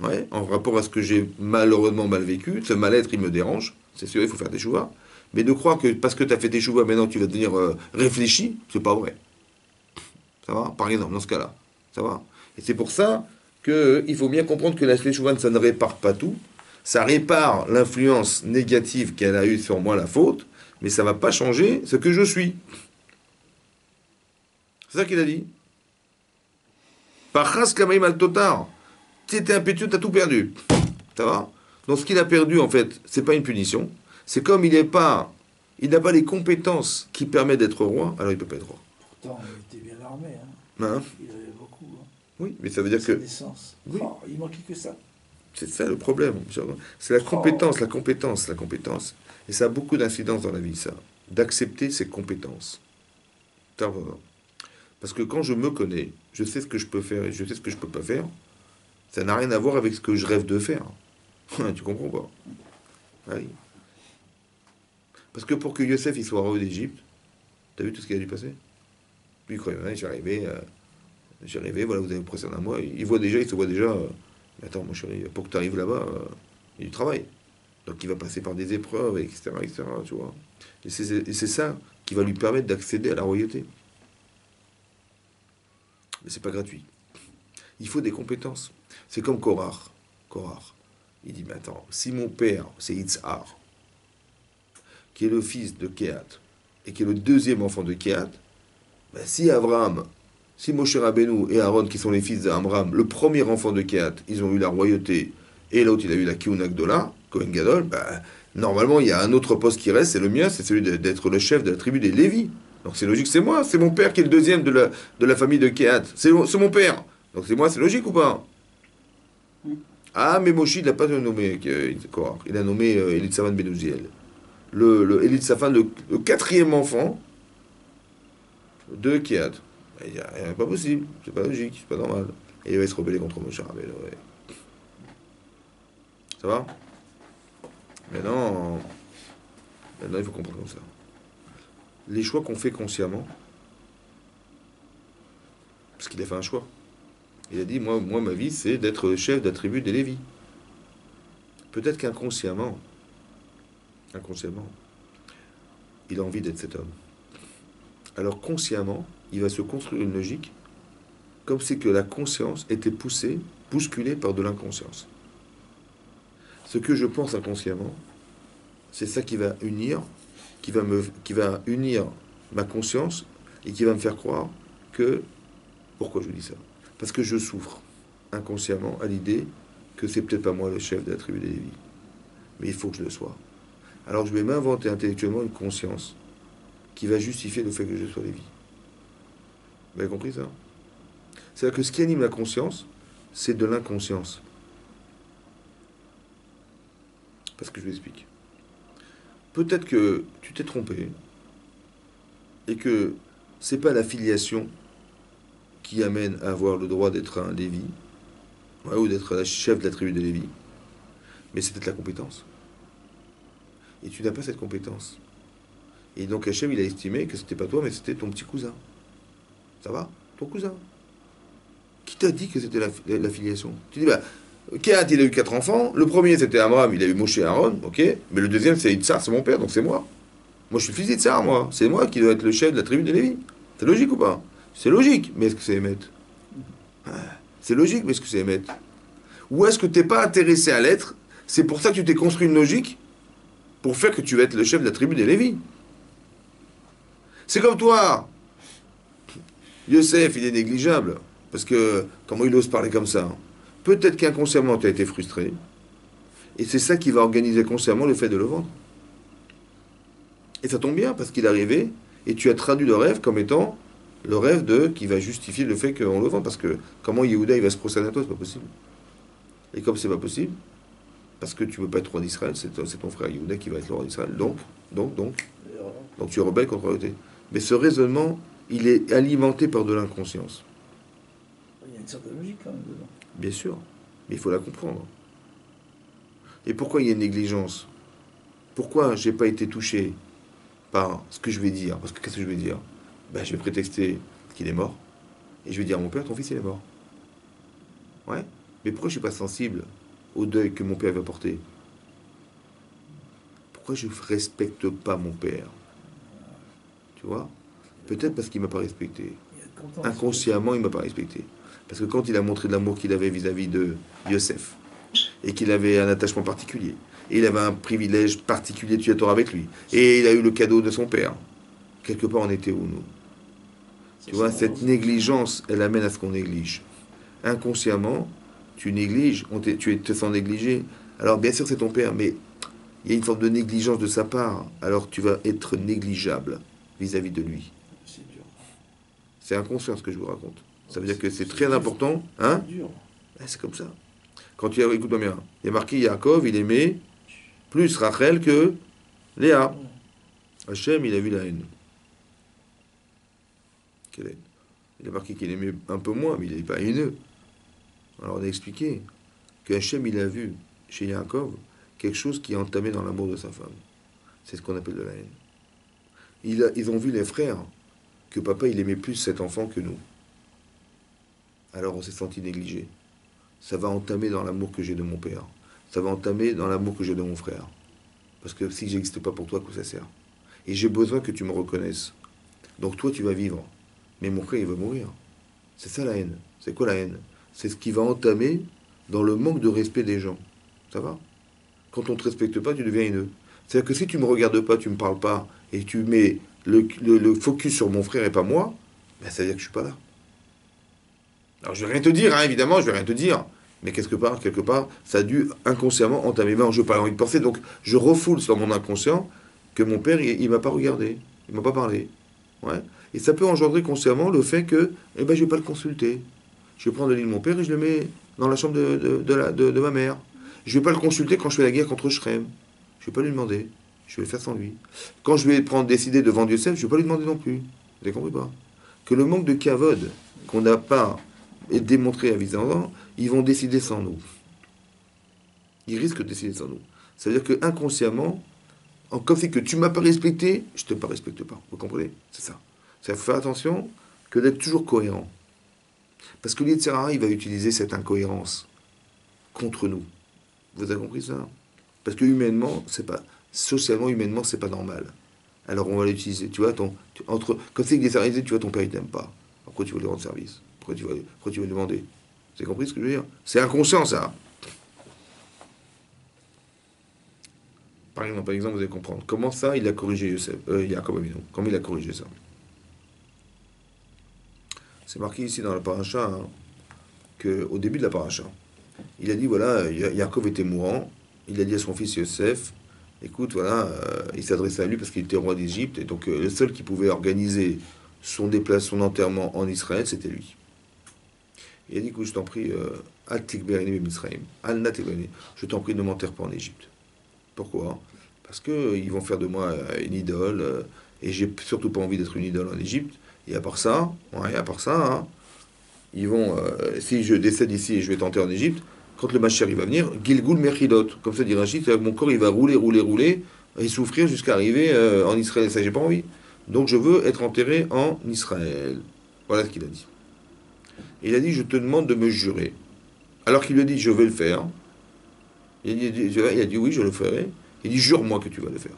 ouais, en rapport à ce que j'ai malheureusement mal vécu. Ce mal-être, il me dérange, c'est sûr, il faut faire teshuva. Mais de croire que parce que tu as fait teshuva, maintenant tu vas devenir réfléchi, c'est pas vrai. Ça va? Par exemple, dans ce cas-là. Ça va? Et c'est pour ça qu'il faut bien comprendre que la teshuva, ça ne répare pas tout. Ça répare l'influence négative qu'elle a eue sur moi, la faute, mais ça ne va pas changer ce que je suis. C'est ça qu'il a dit. Pachas kamaim al totar. Tu étais impétueux, tu as tout perdu. Ça va? Donc ce qu'il a perdu, en fait, c'est pas une punition. C'est comme il n'a pas les compétences qui permettent d'être roi, alors il ne peut pas être roi. Pourtant, il était bien armé. Hein? Il avait beaucoup. Oui, mais ça veut dire que... Naissance. Oui. Oh, il manquait que ça. C'est ça le problème. C'est la compétence, la compétence, la compétence. Et ça a beaucoup d'incidence dans la vie, ça. D'accepter ses compétences. Parce que quand je me connais, je sais ce que je peux faire et je sais ce que je peux pas faire. Ça n'a rien à voir avec ce que je rêve de faire. Tu comprends pas? Oui. Parce que pour que Yosef il soit roi d'Égypte, t'as vu tout ce qui a dû passer? Lui il croyait, ouais, j'ai rêvé, voilà, vous avez précédé un mois. Il se voit déjà. Mais attends, mon chéri, pour que tu arrives là-bas, il y a du travail. Donc il va passer par des épreuves, etc., etc., tu vois. Et c'est ça qui va lui permettre d'accéder à la royauté. Mais c'est pas gratuit. Il faut des compétences. C'est comme Korach. Korach. Il dit, mais attends, si mon père, c'est Yitzhar, qui est le fils de Kehat, et qui est le deuxième enfant de Kehat, ben si Moshe Rabbeinu et Aaron, qui sont les fils d'Amram, le premier enfant de Kehat, ils ont eu la royauté, et l'autre, il a eu la Kihuna Gdola, Kohen Gadol, ben, normalement, il y a un autre poste qui reste, c'est le mien, c'est celui d'être le chef de la tribu des Lévis. Donc c'est logique, c'est moi, c'est mon père qui est le deuxième de la famille de Kehat. C'est mon père. Donc c'est moi, c'est logique ou pas? Ah, mais Moshe, il n'a pas nommé Korach. Il a nommé Elitsavan Ben Uziel. Le Elitsavan, le quatrième enfant de Kehat. Il dit, pas possible, c'est pas logique, c'est pas normal. Et il va se rebeller contre Moshe Rabbeinu. Ouais. Ça va? Maintenant, il faut comprendre comme ça. Les choix qu'on fait consciemment, parce qu'il a fait un choix. Il a dit, moi ma vie, c'est d'être le chef de la tribu des Lévis. Peut-être qu'inconsciemment, il a envie d'être cet homme. Alors consciemment, il va se construire une logique comme si que la conscience était bousculée par de l'inconscience. Ce que je pense inconsciemment, c'est ça qui va unir, qui va unir ma conscience et qui va me faire croire que... Pourquoi je dis ça? Parce que je souffre inconsciemment à l'idée que c'est peut-être pas moi le chef de la tribu des Lévis. Mais il faut que je le sois. Alors je vais m'inventer intellectuellement une conscience qui va justifier le fait que je sois Lévi. Vous avez compris ça? C'est-à-dire que ce qui anime la conscience, c'est de l'inconscience. Parce que je vous explique. Peut-être que tu t'es trompé et que c'est pas la filiation qui amène à avoir le droit d'être un Lévi, ouais, ou d'être la chef de la tribu des Lévis, mais c'est peut-être la compétence. Et tu n'as pas cette compétence. Et donc Hachem, il a estimé que c'était pas toi, mais c'était ton petit cousin. Ça va? Ton cousin. Qui t'a dit que c'était la filiation? Tu dis, bah, Kehat, il a eu 4 enfants. Le premier, c'était Amram, il a eu Moshe et Aaron, ok? Mais le deuxième, c'est Yitzhar, c'est mon père, donc c'est moi. Moi, je suis le fils d'Yitzhar, moi. C'est moi qui dois être le chef de la tribu des Lévis. C'est logique ou pas? C'est logique, mais est-ce que c'est émettre? C'est logique, mais est-ce que c'est émettre? Ou est-ce que tu n'es pas intéressé à l'être? C'est pour ça que tu t'es construit une logique pour faire que tu vas être le chef de la tribu des Lévis. C'est comme toi. Yosef, il est négligeable. Parce que, comment il ose parler comme ça? Peut-être qu'inconsciemment, tu as été frustré. Et c'est ça qui va organiser consciemment le fait de le vendre. Et ça tombe bien, parce qu'il est arrivé, et tu as traduit le rêve comme étant le rêve qui va justifier le fait qu'on le vende. Parce que comment Yehuda, il va se procéder à toi, c'est pas possible. Et comme c'est pas possible, parce que tu ne veux pas être roi d'Israël, c'est ton frère Yehuda qui va être le roi d'Israël. Donc tu es rebelle contre la royauté. Mais ce raisonnement, il est alimenté par de l'inconscience. Il y a une certaine logique quand même dedans. Bien sûr, mais il faut la comprendre. Et pourquoi il y a une négligence? Pourquoi j'ai pas été touché par ce que je vais dire? Parce que qu'est-ce que je vais dire? Ben, je vais prétexter qu'il est mort. Et je vais dire à mon père, ton fils il est mort. Ouais. Mais pourquoi je suis pas sensible au deuil que mon père va porter? Pourquoi je ne respecte pas mon père? Tu vois? Peut-être parce qu'il ne m'a pas respecté. Inconsciemment, il ne m'a pas respecté. Parce que quand il a montré l'amour qu'il avait vis-à-vis de Yosef, et qu'il avait un attachement particulier. Et il avait un privilège particulier de tuer avec lui. Et il a eu le cadeau de son père. Quelque part, on était où, nous? Tu vois, cette négligence, elle amène à ce qu'on néglige. Inconsciemment, tu négliges, tu te sens négligé. Alors, bien sûr, c'est ton père, mais il y a une forme de négligence de sa part. Alors, tu vas être négligeable vis-à-vis de lui. C'est dur. C'est inconscient ce que je vous raconte. Ça veut dire que c'est très important. Hein? C'est dur. Ouais, c'est comme ça. Quand tu as, écoute-moi bien, il y a marqué Yaakov, il aimait plus Rachel que Léa. Hachem, il a vu la haine. Quelle haine? Il a marqué qu'il aimait un peu moins, mais il n'est pas haineux. Alors on a expliqué que Hachem, il a vu chez Yaakov quelque chose qui est entamé dans l'amour de sa femme. C'est ce qu'on appelle de la haine. Ils ont vu les frères que papa, il aimait plus cet enfant que nous. Alors on s'est senti négligé. Ça va entamer dans l'amour que j'ai de mon père. Ça va entamer dans l'amour que j'ai de mon frère. Parce que si j'existe pas pour toi, à quoi ça sert? Et j'ai besoin que tu me reconnaisses. Donc toi, tu vas vivre. Mais mon frère, il va mourir. C'est ça la haine. C'est quoi la haine? C'est ce qui va entamer dans le manque de respect des gens. Ça va? Quand on ne te respecte pas, tu deviens haineux. C'est-à-dire que si tu ne me regardes pas, tu ne me parles pas, et tu mets le focus sur mon frère et pas moi, ben ça veut dire que je suis pas là. Alors je vais rien te dire, hein, évidemment, je vais rien te dire. Mais quelque part, ça a dû inconsciemment entamer. Mais je n'ai pas envie de penser, donc je refoule sur mon inconscient que mon père, il m'a pas regardé, il m'a pas parlé. Ouais. Et ça peut engendrer consciemment le fait que, eh ben, je vais pas le consulter. Je vais prendre le lit de mon père et je le mets dans la chambre de ma mère. Je vais pas le consulter quand je fais la guerre contre Shrem. Je vais pas lui demander. Je vais le faire sans lui. Quand je vais décider de vendre Yosef, je vais pas lui demander non plus. Vous avez compris pas? Que le manque de kavod qu'on n'a pas démontré à vis-à-vis, ils vont décider sans nous. Ils risquent de décider sans nous. Ça veut dire que inconsciemment, comme c'est que tu m'as pas respecté, je te respecte pas. Vous comprenez? C'est ça. Ça faut faire attention que d'être toujours cohérent. Parce que l'Yetzirah, il va utiliser cette incohérence contre nous. Vous avez compris ça? Parce que humainement, c'est pas socialement, humainement, c'est pas normal. Alors on va l'utiliser. Tu vois, quand c'est que l'Yetzirah, tu vois, ton père il t'aime pas. Pourquoi tu vas lui rendre service? Pourquoi tu vas lui demander? Vous avez compris ce que je veux dire? C'est inconscient ça. Par exemple, vous allez comprendre. Comment ça, il a corrigé Yaakov Avinu? Comment il a corrigé ça? C'est marqué ici dans la paracha, hein, qu'au début de la paracha, il a dit, voilà, Yaakov était mourant, il a dit à son fils Yosef, écoute, voilà, il s'adressait à lui parce qu'il était roi d'Égypte, et donc le seul qui pouvait organiser son enterrement en Israël, c'était lui. Il a dit, écoute, je t'en prie, je t'en prie, ne m'enterre pas en Égypte. Pourquoi? Parce qu'ils vont faire de moi une idole, et j'ai surtout pas envie d'être une idole en Égypte. Et à part ça, hein, ils vont, si je décède ici et je vais tenter en Égypte, quand le Mashiach il va venir, Gilgul Mechilot, comme ça dit Rachid, mon corps il va rouler, et souffrir jusqu'à arriver en Israël. Ça, j'ai pas envie. Donc je veux être enterré en Israël. Voilà ce qu'il a dit. Il a dit, je te demande de me jurer. Alors qu'il lui a dit, je vais le faire. Il a dit, oui, je le ferai. Il dit, jure-moi que tu vas le faire.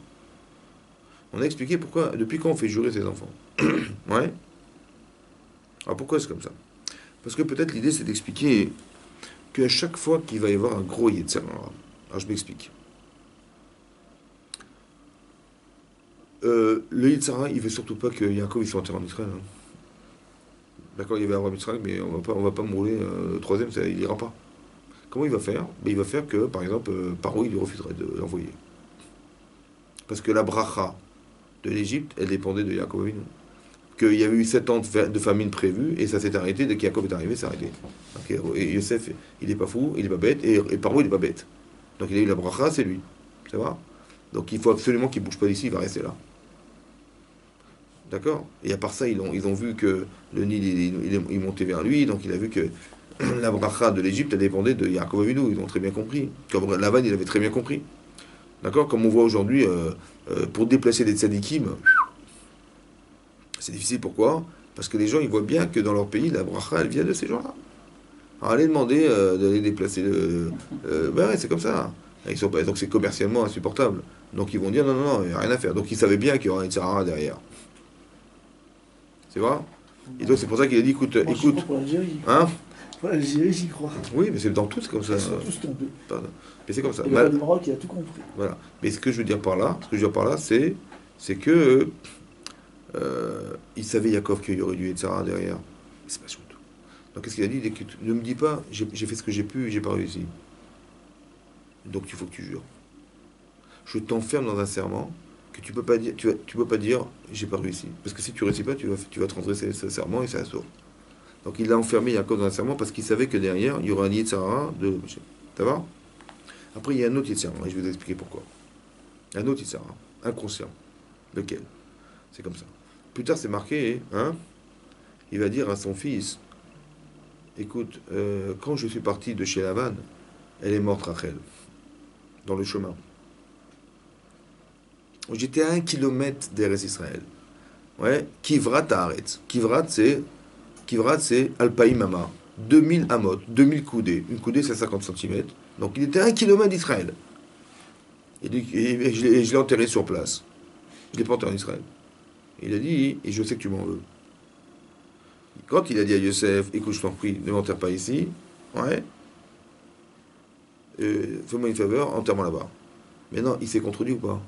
On a expliqué pourquoi, depuis quand on fait jurer ses enfants. Ouais. Alors pourquoi c'est comme ça? Parce que peut-être l'idée c'est d'expliquer qu'à chaque fois qu'il va y avoir un gros Yetzirah, alors je m'explique. Le Yetzirah, il veut surtout pas que Yaakov soit enterré en Israël. Hein. D'accord, il y avait Abraham Yitzhak, mais on va pas me rouler le troisième, il ira pas. Comment il va faire? Il va faire que, par exemple, Paro, il lui refuserait de l'envoyer. Parce que la bracha de l'Égypte, elle dépendait de Yaakov Avinu. Qu'il y avait eu 7 ans de famine prévue, et ça s'est arrêté, dès qu'Yaakov est arrivé, c'est arrêté. Donc, et Yosef, il n'est pas fou, il n'est pas bête, et Paro, il n'est pas bête. Donc il a eu la bracha, c'est lui. Ça va? Donc il faut absolument qu'il ne bouge pas d'ici, il va rester là. D'accord? Et à part ça, ils ont vu que le Nil, il montait vers lui, donc il a vu que la bracha de l'Égypte, elle dépendait de Yaakov Avinu, ils ont très bien compris. Comme Lavan, il avait très bien compris. D'accord? Comme on voit aujourd'hui, pour déplacer des tzadikim, c'est difficile. Pourquoi? Parce que les gens, ils voient bien que dans leur pays, la bracha, elle vient de ces gens-là. Alors, allez demander d'aller déplacer ben ouais, c'est comme ça. Donc c'est commercialement insupportable. Donc ils vont dire, non, il n'y a rien à faire. Donc ils savaient bien qu'il y aurait une Sarah derrière. C'est vrai? Et donc c'est pour ça qu'il a dit, écoute, Pour l'Algérie. hein? Pour l'Algérie, j'y crois. Oui, mais c'est dans tout, c'est comme ça. Ils sont tous tombés. Pardon. Mais c'est comme ça. Et le roi du Maroc, il a tout compris. Voilà. Mais ce que je veux dire par là, c'est que il savait Yaakov qu'il y aurait du Yetzara derrière. C'est pas surtout. Donc qu'est-ce qu'il a dit? Ne me dis pas, j'ai fait ce que j'ai pu, et j'ai pas réussi. Donc il faut que tu jures. Je t'enferme dans un serment que tu peux pas dire, tu peux pas dire, j'ai pas réussi. Parce que si tu réussis pas, tu vas transgresser ce serment et c'est assourd. Donc il l'a enfermé Yaakov dans un serment parce qu'il savait que derrière, il y aura un Yetzara de. Ça va? Après, il y a un autre Yetzara, et je vais vous expliquer pourquoi. Un autre Yetzara, inconscient. Lequel? C'est comme ça. Plus tard, c'est marqué, hein? Il va dire à son fils, écoute, quand je suis parti de chez Lavan, elle est morte, Rachel, dans le chemin. J'étais à 1 kilomètre d'Eretz Israël. Ouais, Kivrat Haaretz. Kivrat, c'est Alpaïm Ama. 2000 amot, 2000 coudées. Une coudée, c'est 50 centimètres. Donc il était à 1 kilomètre d'Israël. Et je l'ai enterré sur place. Je ne l'ai pas enterré en Israël. Il a dit, et je sais que tu m'en veux. Quand il a dit à Yosef, écoute, je t'en prie, ne m'enterre pas ici, ouais, fais-moi une faveur, enterre-moi là-bas. Mais non, il s'est contredit ou pas?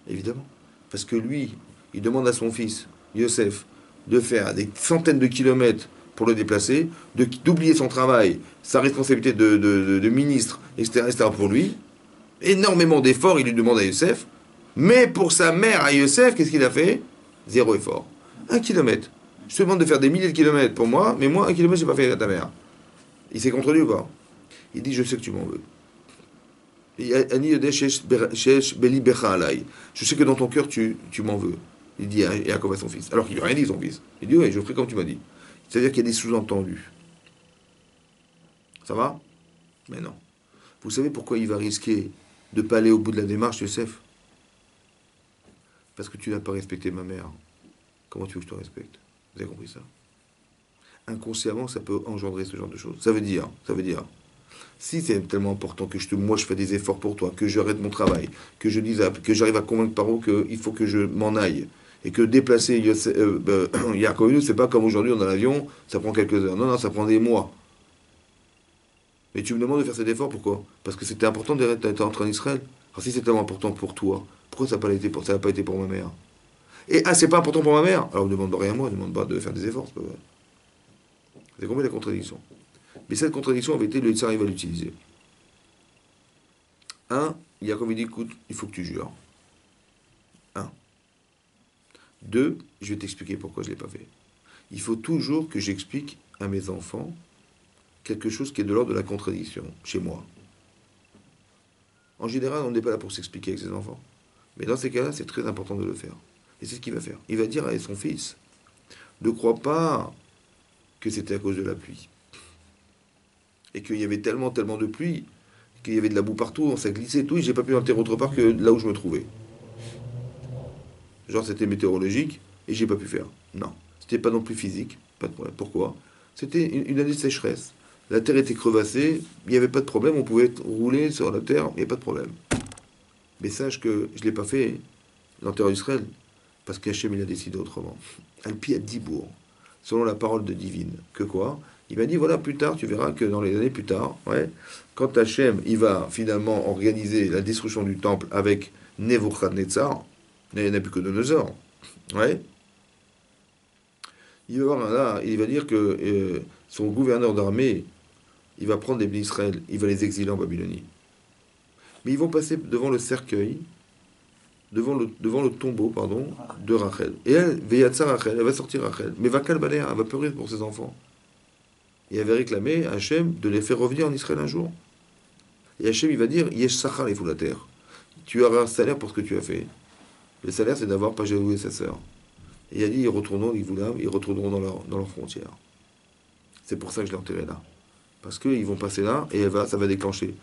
Évidemment. Parce que lui, il demande à son fils, Yosef, de faire des centaines de kilomètres pour le déplacer, d'oublier son travail, sa responsabilité de ministre, etc., pour lui. Énormément d'efforts, il lui demande à Yosef. Mais pour sa mère à Yosef, qu'est-ce qu'il a fait? Zéro effort. 1 kilomètre. Je te demande de faire des milliers de kilomètres pour moi, mais moi, 1 kilomètre, je n'ai pas fait à ta mère. Il s'est contredit ou pas? Il dit, je sais que tu m'en veux. Je sais que dans ton cœur, tu m'en veux. Il dit à Yaakov à son fils. Alors qu'il lui a rien dit, son fils. Il dit, oui, je ferai comme tu m'as dit. C'est-à-dire qu'il y a des sous-entendus. Ça va? Mais non. Vous savez pourquoi il va risquer de ne pas aller au bout de la démarche, Yosef? Parce que tu n'as pas respecté ma mère. Comment tu veux que je te respecte? Vous avez compris ça? Inconsciemment, ça peut engendrer ce genre de choses. Ça veut dire, si c'est tellement important que moi je fais des efforts pour toi, que j'arrête mon travail, que j'arrive à convaincre Paro qu'il faut que je m'en aille, et que déplacer Yaakov, c'est pas comme aujourd'hui dans l'avion, ça prend quelques heures. Non, ça prend des mois. Mais tu me demandes de faire cet effort, pourquoi? Parce que c'était important d'être en Israël. Alors si c'est tellement important pour toi, pourquoi ça n'a pas été pour ma mère? Et c'est pas important pour ma mère? Alors ne demande rien à moi, ne demande pas de faire des efforts, c'est pas vrai. Vous avez compris la contradiction? Mais cette contradiction, en vérité, le Yitzhak va l'utiliser. Yaakov il dit, écoute, il faut que tu jures. 2, je vais t'expliquer pourquoi je ne l'ai pas fait. Il faut toujours que j'explique à mes enfants quelque chose qui est de l'ordre de la contradiction, chez moi. En général, on n'est pas là pour s'expliquer avec ses enfants. Mais dans ces cas-là, c'est très important de le faire. Et c'est ce qu'il va faire. Il va dire à son fils, ne crois pas que c'était à cause de la pluie. Et qu'il y avait tellement de pluie, qu'il y avait de la boue partout, ça glissait et tout, et j'ai pas pu enterrer autre part que là où je me trouvais. Genre c'était météorologique, et j'ai pas pu faire. Non. C'était pas non plus physique, pas de problème. Pourquoi? C'était une année de sécheresse. La terre était crevassée, il n'y avait pas de problème, on pouvait rouler sur la terre, il n'y a pas de problème. Mais sache que je ne l'ai pas fait, l'enterrement d'Israël, parce qu'Hachem il a décidé autrement. Alpi à Dibourg, selon la parole de divine. Que quoi? Il m'a dit, voilà, plus tard, tu verras que dans les années plus tard, ouais, quand Hachem, il va finalement organiser la destruction du temple avec Nebuchadnezzar, Nabucodonosor, ouais, il va dire que son gouverneur d'armée, il va prendre les bénis d'Israël, il va les exiler en Babylonie. Mais ils vont passer devant le cercueil, devant le tombeau, pardon, de Rachel. Et elle, Veyatsa Rachel, elle va sortir Rachel. Mais va calbaner, elle va pleurer pour ses enfants. Et elle va réclamer à Hachem de les faire revenir en Israël un jour. Et Hachem, il va dire, Yesh Sachar les la terre. Tu auras un salaire pour ce que tu as fait. Le salaire, c'est d'avoir pas jaloué sa sœur. Et il a dit, ils retourneront dans leurs frontières. C'est pour ça que je l'ai enterré là. Parce qu'ils vont passer là, et ça va déclencher.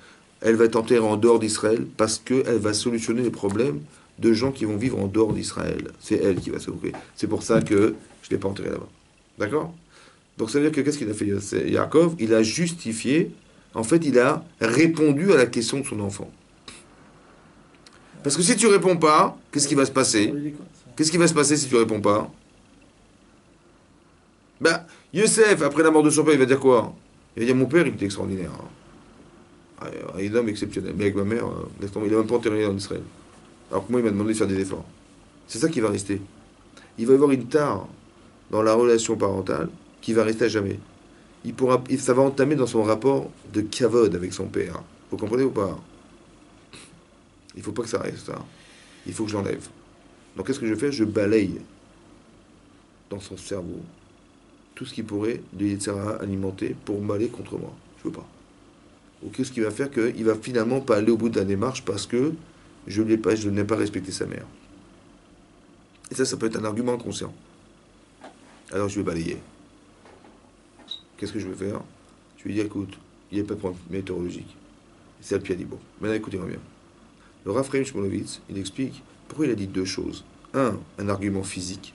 Elle va être enterrée en dehors d'Israël, parce qu'elle va solutionner les problèmes de gens qui vont vivre en dehors d'Israël. C'est elle qui va s'occuper. C'est pour ça que je ne l'ai pas enterré là-bas. D'accord? Donc ça veut dire que qu'est-ce qu'il a fait Yaakov? Il a justifié, en fait, il a répondu à la question de son enfant. Parce que si tu réponds pas, qu'est-ce qui va se passer? Qu'est-ce qui va se passer si tu réponds pas? Ben, Youssef, après la mort de son père, il va dire quoi? Il va dire mon père, il était extraordinaire, hein. Un homme exceptionnel. Mais avec ma mère, laisse tomber, il n'a même pas enterré en Israël. Alors que moi, il m'a demandé de faire des efforts. C'est ça qui va rester. Il va y avoir une tare dans la relation parentale qui va rester à jamais. Ça va entamer dans son rapport de kavod avec son père. Vous comprenez ou pas? Il faut pas que ça reste, ça. Il faut que je l'enlève. Donc qu'est-ce que je fais? Je balaye dans son cerveau tout ce qui pourrait lui alimenter pour m'aller contre moi. Je veux pas. Ou qu'est-ce qui va faire qu'il va finalement pas aller au bout de la démarche parce que je n'ai pas respecté sa mère. Et ça peut être un argument inconscient. Alors je vais balayer. Qu'est-ce que je vais faire? Je vais dire, écoute, il n'y a pas de problème météorologique. C'est le pied bon. Maintenant écoutez-moi bien. Le Rav Chaim Shmulevitz, il explique pourquoi il a dit deux choses. Un argument physique.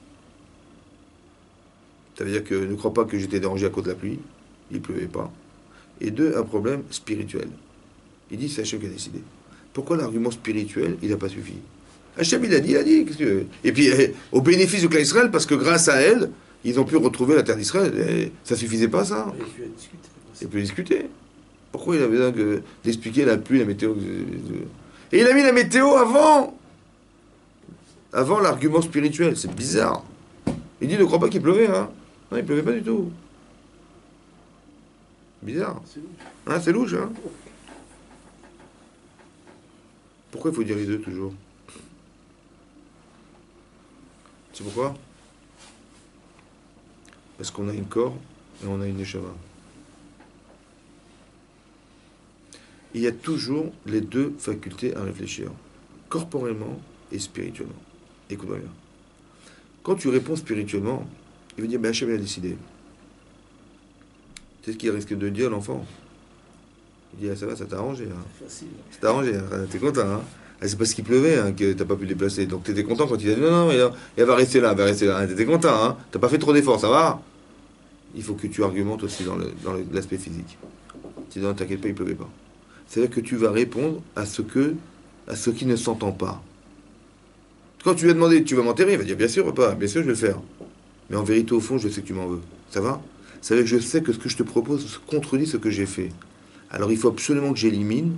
Ça veut dire que ne crois pas que j'étais dérangé à cause de la pluie. Il ne pleuvait pas. Et deux, un problème spirituel. Il dit, c'est Hachem qui a décidé. Pourquoi l'argument spirituel, il n'a pas suffi? Hachem, il a dit. Qu'est-ce que... Et puis, au bénéfice du clan Israël, parce que grâce à elle, ils ont pu retrouver la terre d'Israël. Ça suffisait pas, ça? Il peut discuter. Pourquoi il a besoin d'expliquer la pluie, la météo? Et il a mis la météo avant l'argument spirituel. C'est bizarre. Il dit, ne crois pas qu'il pleuvait, hein? Non, il pleuvait pas du tout. Bizarre. C'est louche, hein? Pourquoi il faut dire les deux toujours? C'est pourquoi? Parce qu'on a une corps et on a une neshama. Il y a toujours les deux facultés à réfléchir, corporellement et spirituellement. Écoute-moi bien. Quand tu réponds spirituellement, il veut dire, ben Hachem a décidé. C'est ce qu'il risque de dire l'enfant. Il dit, ah, ça va, ça t'a arrangé. Hein. Facile. Ça t'a arrangé, hein. T'es content. Hein. Ah, c'est parce qu'il pleuvait hein, que t'as pas pu le déplacer. Donc t'étais content quand il a dit, non, elle va rester là, elle va rester là. T'étais content, hein. T'as pas fait trop d'efforts, ça va? Il faut que tu argumentes aussi dans l'aspect physique. Sinon, t'inquiète pas, il pleuvait pas. C'est-à-dire que tu vas répondre à ce qui ne s'entend pas. Quand tu lui as demandé, tu vas m'enterrer, il va dire, bien sûr, pas, bien sûr, je vais le faire. Mais en vérité, au fond, je sais que tu m'en veux. Ça va? Ça veut dire que je sais que ce que je te propose contredit ce que j'ai fait. Alors il faut absolument que j'élimine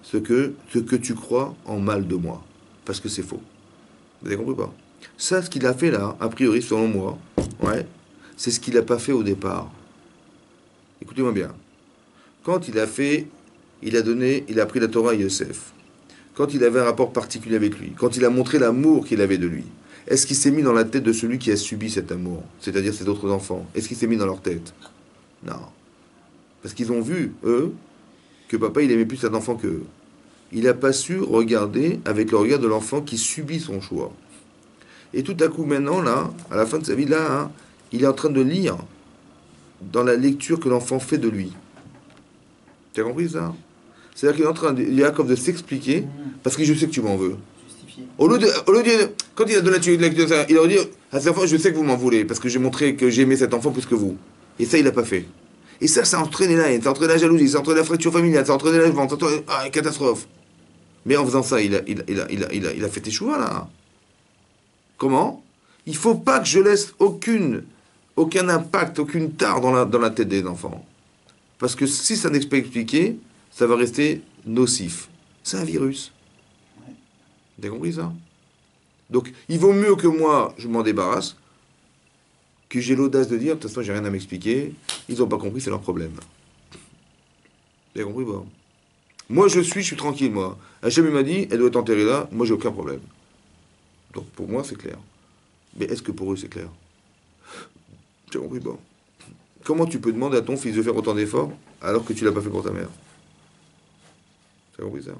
ce que tu crois en mal de moi. Parce que c'est faux. Vous avez compris pas? Ça, ce qu'il a fait là, a priori, selon moi, ouais, c'est ce qu'il n'a pas fait au départ. Écoutez-moi bien. Quand il a pris la Torah à Yosef. Quand il avait un rapport particulier avec lui. Quand il a montré l'amour qu'il avait de lui. Est-ce qu'il s'est mis dans la tête de celui qui a subi cet amour? C'est-à-dire ses autres enfants. Est-ce qu'il s'est mis dans leur tête? Non. Parce qu'ils ont vu, eux, que papa, il aimait plus cet enfant qu'eux. Il n'a pas su regarder avec le regard de l'enfant qui subit son choix. Et tout à coup, maintenant, là, à la fin de sa vie, là, hein, il est en train de lire dans la lecture que l'enfant fait de lui. Tu as compris ça? C'est-à-dire qu'il est en train, Yaakov, de s'expliquer, parce que je sais que tu m'en veux. Au lieu de, quand il a donné la lecture, il aurait dit à cet enfant, je sais que vous m'en voulez, parce que j'ai montré que j'ai aimé cet enfant plus que vous. Et ça, il n'a pas fait. Et ça a entraîné la haine, ça a entraîné la jalousie, ça a entraîné la fracture familiale, ça a entraîné la vente, une catastrophe. Mais en faisant ça, il a fait échouer là. Comment? Il ne faut pas que je laisse aucun impact, aucune tare dans la tête des enfants. Parce que si ça n'est pas expliqué, ça va rester nocif. C'est un virus. Vous avez compris ça? Donc, il vaut mieux que moi, je m'en débarrasse, que j'ai l'audace de dire, de toute façon, j'ai rien à m'expliquer, ils n'ont pas compris, c'est leur problème. Vous avez compris, pas? Moi, je suis tranquille, moi. Hachem, il m'a dit, elle doit être enterrée là, moi, j'ai aucun problème. Donc, pour moi, c'est clair. Mais est-ce que pour eux, c'est clair? J'ai compris, pas? Comment tu peux demander à ton fils de faire autant d'efforts alors que tu l'as pas fait pour ta mère? Tu as compris ça?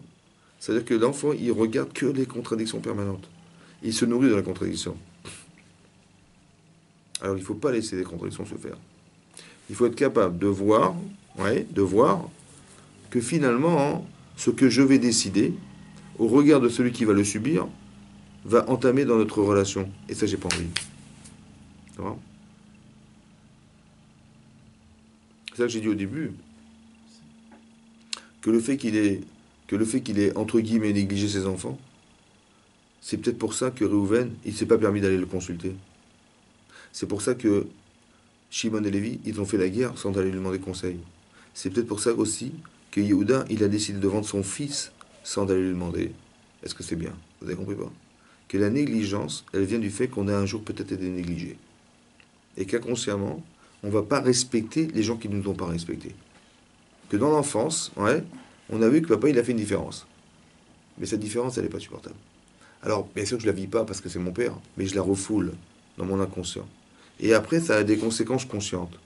C'est-à-dire que l'enfant, il regarde que les contradictions permanentes. Il se nourrit de la contradiction. Alors, il ne faut pas laisser les contradictions se faire. Il faut être capable de voir que finalement, ce que je vais décider, au regard de celui qui va le subir, va entamer dans notre relation. Et ça, j'ai pas envie. C'est ça que j'ai dit au début. Que le fait qu'il ait, entre guillemets, négligé ses enfants, c'est peut-être pour ça que Réhouven, il ne s'est pas permis d'aller le consulter. C'est pour ça que Shimon et Lévi, ils ont fait la guerre sans aller lui demander conseil. C'est peut-être pour ça aussi que Yehuda, il a décidé de vendre son fils sans aller lui demander. Est-ce que c'est bien? Vous avez compris pas? Que la négligence, elle vient du fait qu'on a un jour peut-être été négligé. Et qu'inconsciemment, on ne va pas respecter les gens qui ne nous ont pas respectés. Que dans l'enfance, ouais, on a vu que papa, il a fait une différence. Mais cette différence, elle n'est pas supportable. Alors, bien sûr que je ne la vis pas parce que c'est mon père, mais je la refoule dans mon inconscient. Et après, ça a des conséquences conscientes.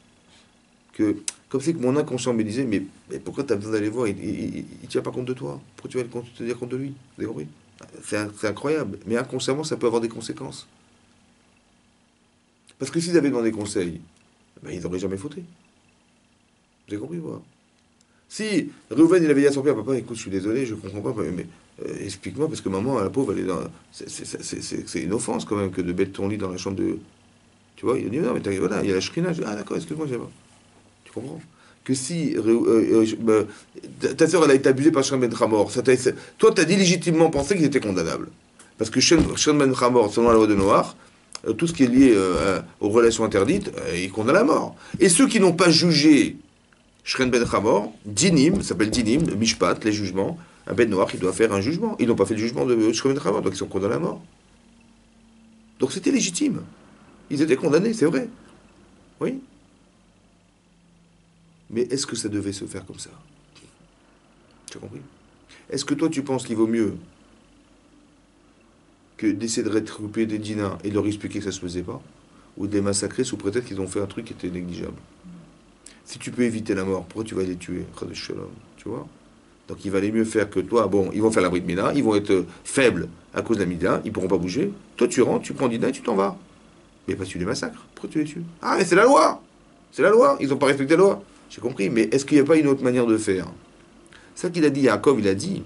Que, comme c'est que mon inconscient me disait, mais pourquoi tu as besoin d'aller voir? Il ne tient pas compte de toi. Pourquoi tu vas te tenir compte de lui? Vous avez compris? C'est incroyable. Mais inconsciemment, ça peut avoir des conséquences. Parce que s'ils avaient demandé conseil, ben, ils n'auraient jamais fauté. Vous avez compris, moi? Si Réhouven, il avait dit à son père, papa, écoute, je suis désolé, je comprends pas, mais explique-moi, parce que maman, la pauvre, elle est dans... C'est une offense quand même que de mettre ton lit dans la chambre de... Tu vois, il a dit, non, mais voilà, il y a la shrina. Ah d'accord, excuse-moi, j'ai pas. Tu comprends? Que si ta sœur, elle a été abusée par Shem Ben Hamor, toi, tu as dit légitimement pensé qu'il était condamnable. Parce que Shem Ben Hamor, selon la loi de Noir, tout ce qui est lié aux relations interdites, il condamne à mort. Et ceux qui n'ont pas jugé Shem Ben Hamor, Dinim, ça s'appelle Dinim, Mishpat, les jugements, un Ben Noir, il doit faire un jugement. Ils n'ont pas fait le jugement de Shem Ben Hamor, donc ils sont condamnés à mort. Donc c'était légitime. Ils étaient condamnés, c'est vrai. Oui. Mais est-ce que ça devait se faire comme ça? Tu as compris? Est-ce que toi, tu penses qu'il vaut mieux que d'essayer de retrouver des dînars et de leur expliquer que ça ne se faisait pas, ou de les massacrer sous prétexte qu'ils ont fait un truc qui était négligeable? Si tu peux éviter la mort, pourquoi tu vas les tuer? Tu vois? Donc il valait mieux faire que toi, bon, ils vont faire la bride Mina, ils vont être faibles à cause de la Mida, ils ne pourront pas bouger. Toi, tu rentres, tu prends Dina et tu t'en vas. Mais pas tu les massacres. Pourquoi tu les tues? Ah, mais c'est la loi! C'est la loi! Ils n'ont pas respecté la loi. J'ai compris, mais est-ce qu'il n'y a pas une autre manière de faire? C'est ça qu'il a dit, Yaakov, il a dit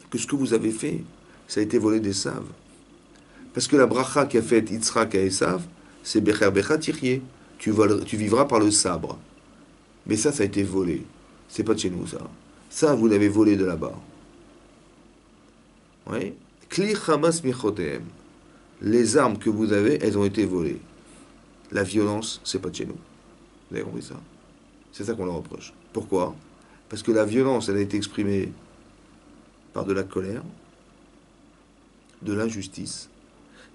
que ce que vous avez fait, ça a été volé d'Esav. Parce que la bracha qu'a faite Yitzhak à Esav, c'est Becher Becha Tirye. Tu vivras par le sabre. Mais ça a été volé. C'est pas de chez nous, ça. Ça, vous l'avez volé de là-bas. Oui. Kli Hamas Michotehem. Les armes que vous avez, elles ont été volées. La violence, c'est pas de chez nous. Vous avez compris ça? C'est ça qu'on leur reproche. Pourquoi? Parce que la violence, elle a été exprimée par de la colère, de l'injustice.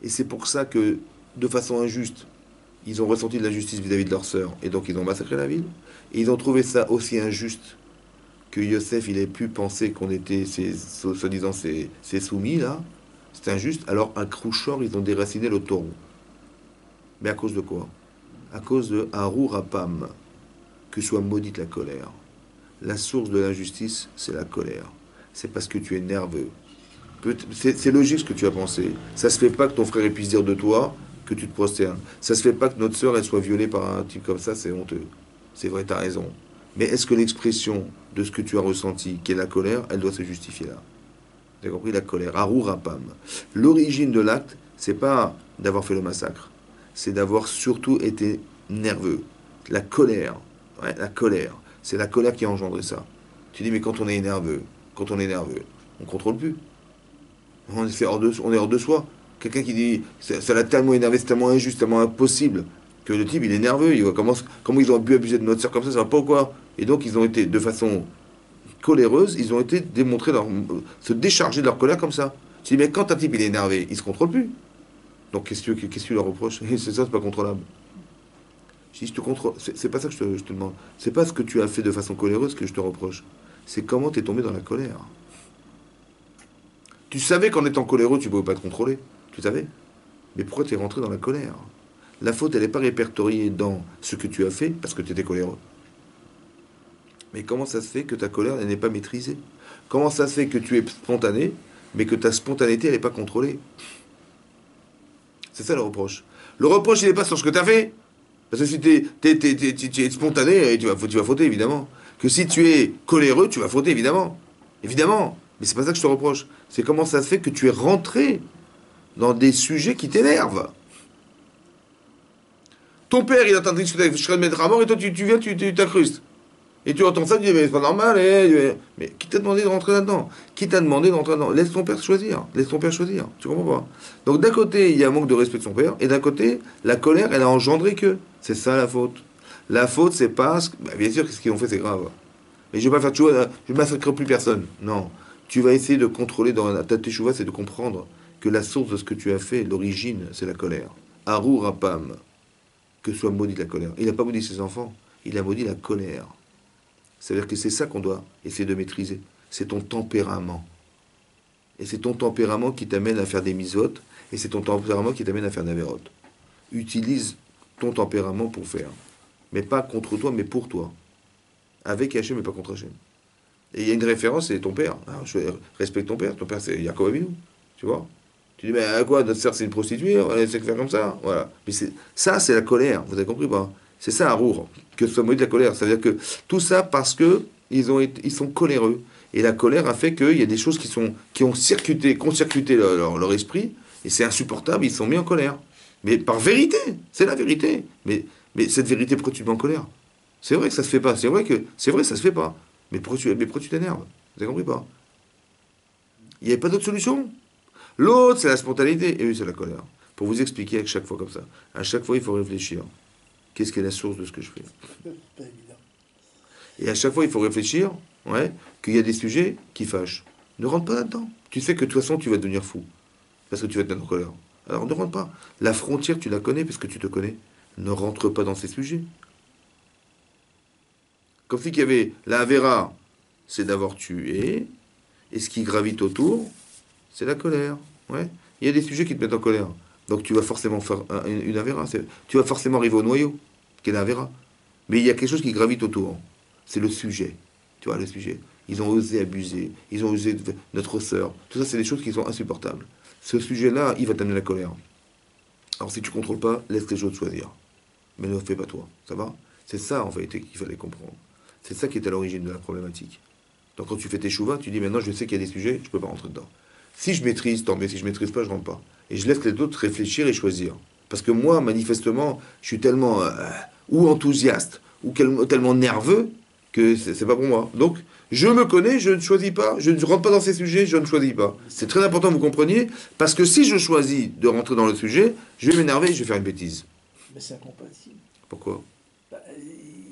Et c'est pour ça que, de façon injuste, ils ont ressenti de l'injustice vis-à-vis de leur sœur, et donc ils ont massacré la ville. Et ils ont trouvé ça aussi injuste que Yosef, il ait pu penser qu'on était, soi-disant, ses soumis, là. C'est injuste. Alors, à Khrouchor, ils ont déraciné le taureau. Mais à cause de quoi? À cause de Harur Apam, que soit maudite la colère. La source de l'injustice, c'est la colère. C'est parce que tu es nerveux. C'est logique ce que tu as pensé. Ça se fait pas que ton frère puisse dire de toi que tu te prosternes. Ça se fait pas que notre sœur elle soit violée par un type comme ça, c'est honteux. C'est vrai, tu as raison. Mais est-ce que l'expression de ce que tu as ressenti, qui est la colère, elle doit se justifier là? Tu as compris? La colère. Harur Apam. L'origine de l'acte, c'est pas d'avoir fait le massacre. C'est d'avoir surtout été nerveux. La colère. Ouais, la colère. C'est la colère qui a engendré ça. Tu dis, mais quand on est nerveux, on ne contrôle plus. On est hors de soi. Quelqu'un qui dit, ça l'a tellement énervé, c'est tellement injuste, tellement impossible, que le type, il est nerveux. Il voit comment ils ont pu abuser de notre sœur comme ça va pas ou quoi? Et donc, ils ont été, de façon coléreuse, ils ont été démontrés, se décharger de leur colère comme ça. Tu dis, mais quand un type, il est énervé, il se contrôle plus. Donc, qu'est-ce que tu leur reproches? C'est ça, c'est pas contrôlable. Si je te contrôle, c'est pas ça que je te demande. C'est pas ce que tu as fait de façon coléreuse que je te reproche. C'est comment tu es tombé dans la colère. Tu savais qu'en étant coléreux, tu ne pouvais pas te contrôler. Tu savais. Mais pourquoi tu es rentré dans la colère? La faute, elle n'est pas répertoriée dans ce que tu as fait parce que tu étais coléreux. Mais comment ça se fait que ta colère, elle n'est pas maîtrisée? Comment ça se fait que tu es spontané, mais que ta spontanéité, elle n'est pas contrôlée? C'est ça le reproche. Le reproche, il n'est pas sur ce que tu as fait. Parce que si tu es spontané, tu vas fauter, évidemment. Que si tu es coléreux, tu vas fauter, évidemment. Évidemment. Mais c'est pas ça que je te reproche. C'est comment ça se fait que tu es rentré dans des sujets qui t'énervent. Ton père, il est en train de discuter avec Shrem Ben Hamor et toi, tu viens, tu t'incrustes. Et tu entends ça, tu dis, mais c'est pas normal. Mais qui t'a demandé de rentrer là-dedans? Qui t'a demandé de rentrer là-dedans? Laisse ton père choisir. Laisse ton père choisir. Tu comprends pas? Donc d'un côté, il y a un manque de respect de son père, et d'un côté, la colère, elle a engendré que. C'est ça la faute. La faute, c'est pas. Bah, bien sûr que ce qu'ils ont fait, c'est grave. Mais je vais pas faire tchouva, je ne massacrerai plus personne. Non. Tu vas essayer de contrôler dans ta tchouva, c'est de comprendre que la source de ce que tu as fait, l'origine, c'est la colère. Harou Rapam, que soit maudit la colère. Il n'a pas maudit ses enfants, il a maudit la colère. C'est-à-dire que c'est ça qu'on doit essayer de maîtriser. C'est ton tempérament. Et c'est ton tempérament qui t'amène à faire des misotes, et c'est ton tempérament qui t'amène à faire des avérotes. Utilise ton tempérament pour faire. Mais pas contre toi, mais pour toi. Avec Hachem, mais pas contre Hachem. Et il y a une référence, c'est ton père. Alors, respecte ton père c'est Yaakov Avinu. Tu vois? Tu dis, mais à quoi? Notre sœur, c'est une prostituée, on va laisser faire comme ça. Voilà. Mais ça, c'est la colère. Vous avez compris pas? C'est ça, Arour, que ce soit maudit de la colère. C'est-à-dire que tout ça parce que ils sont coléreux. Et la colère a fait qu'il y a des choses qui ont circuité leur esprit, et c'est insupportable, ils sont mis en colère. Mais par vérité, c'est la vérité. Mais cette vérité, pourquoi tu te mets en colère? C'est vrai que ça se fait pas. C'est vrai, ça se fait pas. Mais pourquoi tu t'énerves? Vous avez compris pas? Il n'y avait pas d'autre solution. L'autre, c'est la spontanéité, et eux, c'est la colère. Pour vous expliquer à chaque fois comme ça. À chaque fois, il faut réfléchir. Qu'est-ce qui est la source de ce que je fais? Pas évident. Et à chaque fois, il faut réfléchir, qu'il y a des sujets qui fâchent. Ne rentre pas là-dedans. Tu sais que de toute façon, tu vas devenir fou. Parce que tu vas te mettre en colère. Alors ne rentre pas. La frontière, tu la connais parce que tu te connais. Ne rentre pas dans ces sujets. Comme si qu'il y avait la Avera, c'est d'avoir tué, et ce qui gravite autour, c'est la colère. Ouais. Il y a des sujets qui te mettent en colère. Donc tu vas forcément faire une Avera. Tu vas forcément arriver au noyau, qui est la Avera. Mais il y a quelque chose qui gravite autour. C'est le sujet. Tu vois, le sujet. Ils ont osé abuser. Ils ont osé notre sœur. Tout ça, c'est des choses qui sont insupportables. Ce sujet-là, il va t'amener la colère. Alors si tu ne contrôles pas, laisse les autres choisir. Mais ne le fais pas toi. Ça va? C'est ça, en vérité, qu'il fallait comprendre. C'est ça qui est à l'origine de la problématique. Donc quand tu fais tes chouvas, tu dis maintenant je sais qu'il y a des sujets, je ne peux pas rentrer dedans. Si je maîtrise, tant mieux. Si je ne maîtrise pas, je ne rentre pas. Et je laisse les autres réfléchir et choisir. Parce que moi, manifestement, je suis tellement ou enthousiaste ou tellement nerveux que c'est pas pour moi. Donc, je me connais, je ne choisis pas, je ne rentre pas dans ces sujets, je ne choisis pas. C'est très important que vous compreniez, parce que si je choisis de rentrer dans le sujet, je vais m'énerver et je vais faire une bêtise. Mais c'est incompatible. Pourquoi? Bah,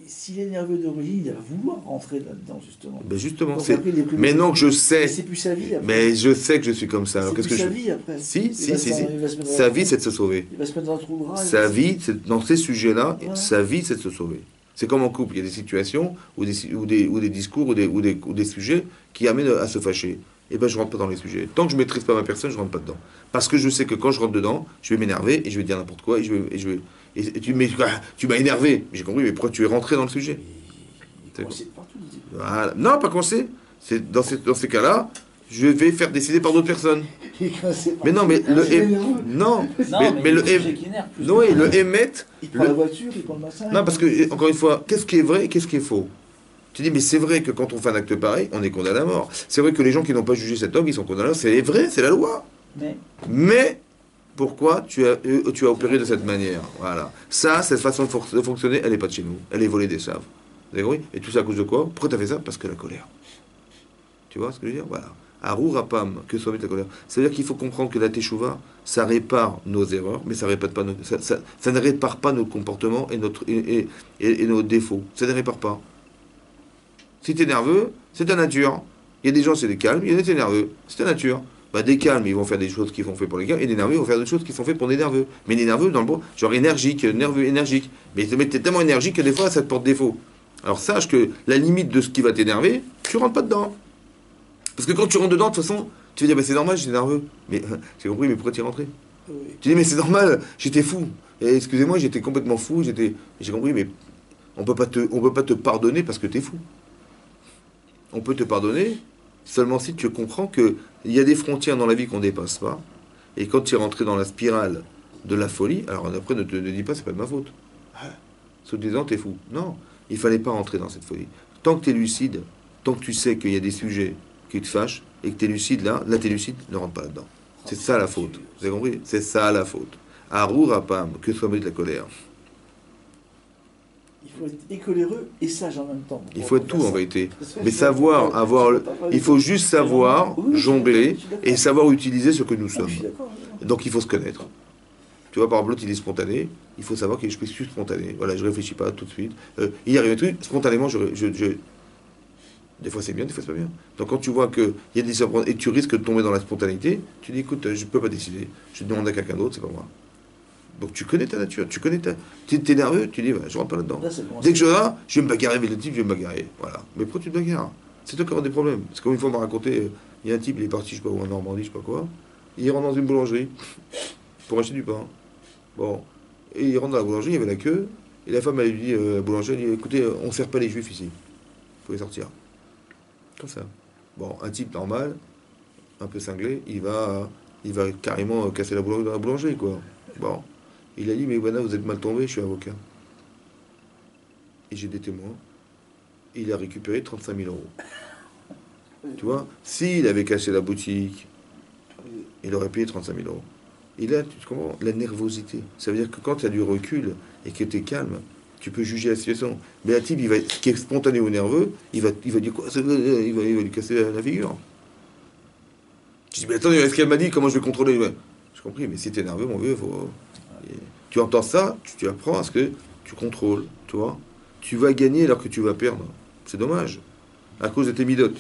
s'il est nerveux d'origine, il va vouloir rentrer là-dedans, justement. Ben justement, Donc c'est... après, il est plus Mais non, que je sais. Mais c'est plus sa vie après. Mais je sais que je suis comme ça. Alors, C'est qu'est-ce plus que sa je... vie après. Si. Il va se mettre Sa dans- vie, c'est de se sauver. Il va se mettre dans le trou gras. Sa vie, c'est dans ces sujets-là, Voilà. sa vie, c'est de se sauver. C'est comme en couple, il y a des situations ou des discours ou des sujets qui amènent à se fâcher. Et ben je rentre pas dans les sujets. Tant que je maîtrise pas ma personne, je rentre pas dedans. Parce que je sais que quand je rentre dedans, je vais m'énerver et je vais dire n'importe quoi et tu m'as énervé. J'ai compris, mais pourquoi tu es rentré dans le sujet? Il coincé de partout. Voilà. Non, pas coincé. C'est dans ces cas-là, je vais faire décider par d'autres personnes. Il est coincé partout. Mais non, mais Ah, le c'est nerveux. non, Non, mais le il y a des sujets qui énervent plus. Noé, le émettre. Il prend la voiture, il prend le massin. Non, parce que, encore une fois, qu'est-ce qui est vrai et qu'est-ce qui est faux? Tu dis, mais c'est vrai que quand on fait un acte pareil, on est condamné à mort. C'est vrai que les gens qui n'ont pas jugé cet homme, ils sont condamnés à mort. C'est vrai, c'est la loi. Mais pourquoi tu as opéré de cette manière? Voilà. Ça, cette façon de fonctionner, elle n'est pas de chez nous. Elle est volée des saves. Vous avez compris? Et tout ça à cause de quoi? Pourquoi tu as fait ça? Parce que la colère. Tu vois ce que je veux dire? Voilà. Arou Rapam, que soit la colère. C'est-à-dire qu'il faut comprendre que la Teshuvah, ça répare nos erreurs, mais ça ne répare pas notre comportement et nos défauts. Ça ne répare pas. Si tu es nerveux, c'est ta nature. Il y a des gens, c'est des calmes, il y en a, c'est nerveux. C'est ta nature. Bah, des calmes, ils vont faire des choses qui sont faites pour les calmes, et des nerveux, ils vont faire des choses qui sont faites pour des nerveux. Mais des nerveux, dans le bon, genre énergique, nerveux, énergique. Mais tu es tellement énergique que des fois, ça te porte défaut. Alors sache que la limite de ce qui va t'énerver, tu rentres pas dedans. Parce que quand tu rentres dedans, de toute façon, tu vas dire, bah, c'est normal, j'étais nerveux. Mais j'ai compris, mais pourquoi tu es rentré? Oui. Tu dis, mais c'est normal, j'étais fou. Et excusez-moi, j'étais complètement fou, j'ai compris, mais on peut pas te pardonner parce que tu es fou. On peut te pardonner seulement si tu comprends qu'il y a des frontières dans la vie qu'on ne dépasse pas. Et quand tu es rentré dans la spirale de la folie, alors après, ne dis pas, c'est pas de ma faute. Se disant, t'es fou. Non, il fallait pas rentrer dans cette folie. Tant que tu es lucide, tant que tu sais qu'il y a des sujets qui te fâchent, et que tu es lucide là tu es lucide, ne rentre pas là-dedans. C'est ça la faute. Vous avez compris? C'est ça la faute. Arou Rapam, que soit maudit la colère. Il faut être écoléreux et sage en même temps. Il faut être tout en vérité. Mais savoir avoir. Il faut juste savoir jongler et savoir utiliser ce que nous sommes. Donc il faut se connaître. Tu vois, par exemple, l'autre, il est spontané. Il faut savoir que je suis spontané. Voilà, je réfléchis pas tout de suite. Il arrive un truc, spontanément, des fois c'est bien, des fois c'est pas bien. Donc quand tu vois qu'il y a des surprises et que tu risques de tomber dans la spontanéité, tu dis écoute, je peux pas décider. Je demande à quelqu'un d'autre, c'est pas moi. Donc tu connais ta nature, tu connais ta. Tu es nerveux, tu dis je rentre pas là-dedans. Dès que je vais me bagarrer avec le type, je vais me bagarrer. Voilà. Mais pourquoi tu te bagarres? C'est toi qui as des problèmes. Parce qu'une fois, on m'a raconté, il y a un type, il est parti, je sais pas où, en Normandie, je sais pas quoi. Il rentre dans une boulangerie pour acheter du pain. Bon. Et il rentre dans la boulangerie, il y avait la queue. Et la femme, elle lui dit, la boulangère, elle dit écoutez, on ne sert pas les juifs ici. Vous pouvez sortir. Comme ça. Bon, un type normal, un peu cinglé, il va carrément casser la boulangerie dans la boulangerie, quoi. Bon. Il a dit, mais voilà, vous êtes mal tombé, je suis avocat. Et j'ai des témoins. Il a récupéré 35 000 euros. Tu vois, s'il avait cassé la boutique, il aurait payé 35 000 euros. Et là, tu comprends, la nervosité. Ça veut dire que quand tu as du recul et que tu es calme, tu peux juger la situation. Mais un type, qui est spontané ou nerveux, il va dire quoi? Il va lui casser la figure. Je dis, mais attendez, est-ce qu'elle m'a dit comment je vais contrôler? Ouais. J'ai compris, mais si tu es nerveux, mon vieux, faut. Tu entends ça, tu apprends à ce que tu contrôles, tu vois. Tu vas gagner alors que tu vas perdre. C'est dommage. À cause de tes midotes.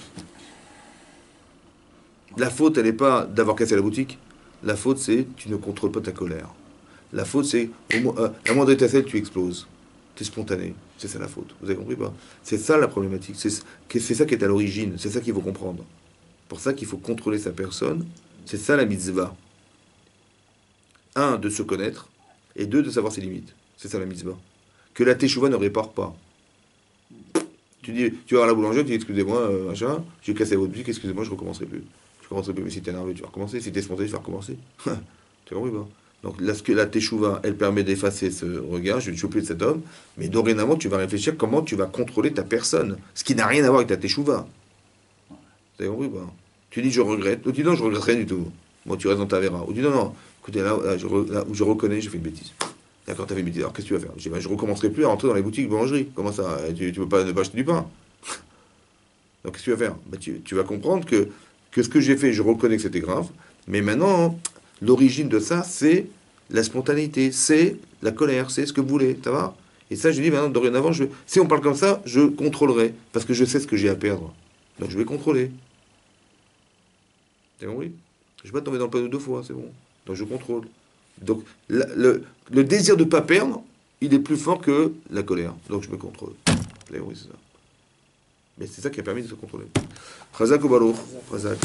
La faute, elle n'est pas d'avoir cassé la boutique. La faute, c'est tu ne contrôles pas ta colère. La faute, c'est à moindre étincelle, tu exploses. Tu es spontané. C'est ça la faute. Vous avez compris pas? C'est ça la problématique. C'est ça qui est à l'origine. C'est ça qu'il faut comprendre. Pour ça qu'il faut contrôler sa personne. C'est ça la mitzvah. Un, de se connaître. Et deux, de savoir ses limites. C'est ça la mitzvah. Que la teshuva ne répare pas. Tu dis, tu vas à la boulangerie, tu dis excusez-moi, machin, j'ai cassé votre boutique, excusez-moi, je recommencerai plus. Je recommencerai plus, mais si t'es énervé, tu vas recommencer. Si t'es spontané, tu vas recommencer. Tu as compris pas? Donc la teshuva, elle permet d'effacer ce regard, je ne suis plus de cet homme, mais dorénavant, tu vas réfléchir comment tu vas contrôler ta personne. Ce qui n'a rien à voir avec ta teshuva. Vous avez compris pas? Tu dis je regrette, ou tu dis non, je regrette rien du tout. Bon, tu restes dans ta vera. Ou tu dis non, non, écoutez, là où je reconnais, j'ai fait une bêtise. D'accord, t'as fait une bêtise. Alors qu'est-ce que tu vas faire? Je dis, je recommencerai plus à rentrer dans les boutiques boulangerie. Comment ça? Tu peux pas ne pas acheter du pain. Donc qu'est-ce que tu vas faire? Tu vas comprendre que ce que j'ai fait, je reconnais que c'était grave. Mais maintenant, l'origine de ça, c'est la spontanéité, c'est la colère, c'est ce que vous voulez. Ça va? Et ça, je dis maintenant, dorénavant, si on parle comme ça, je contrôlerai. Parce que je sais ce que j'ai à perdre. Donc je vais contrôler. T'as compris? Je vais pas tomber dans le panneau deux fois, c'est bon. Donc je contrôle. Donc le désir de ne pas perdre, il est plus fort que la colère. Donc je me contrôle. Oui, c'est ça. Mais c'est ça qui a permis de se contrôler. Chazak ou Baruch? Chazak.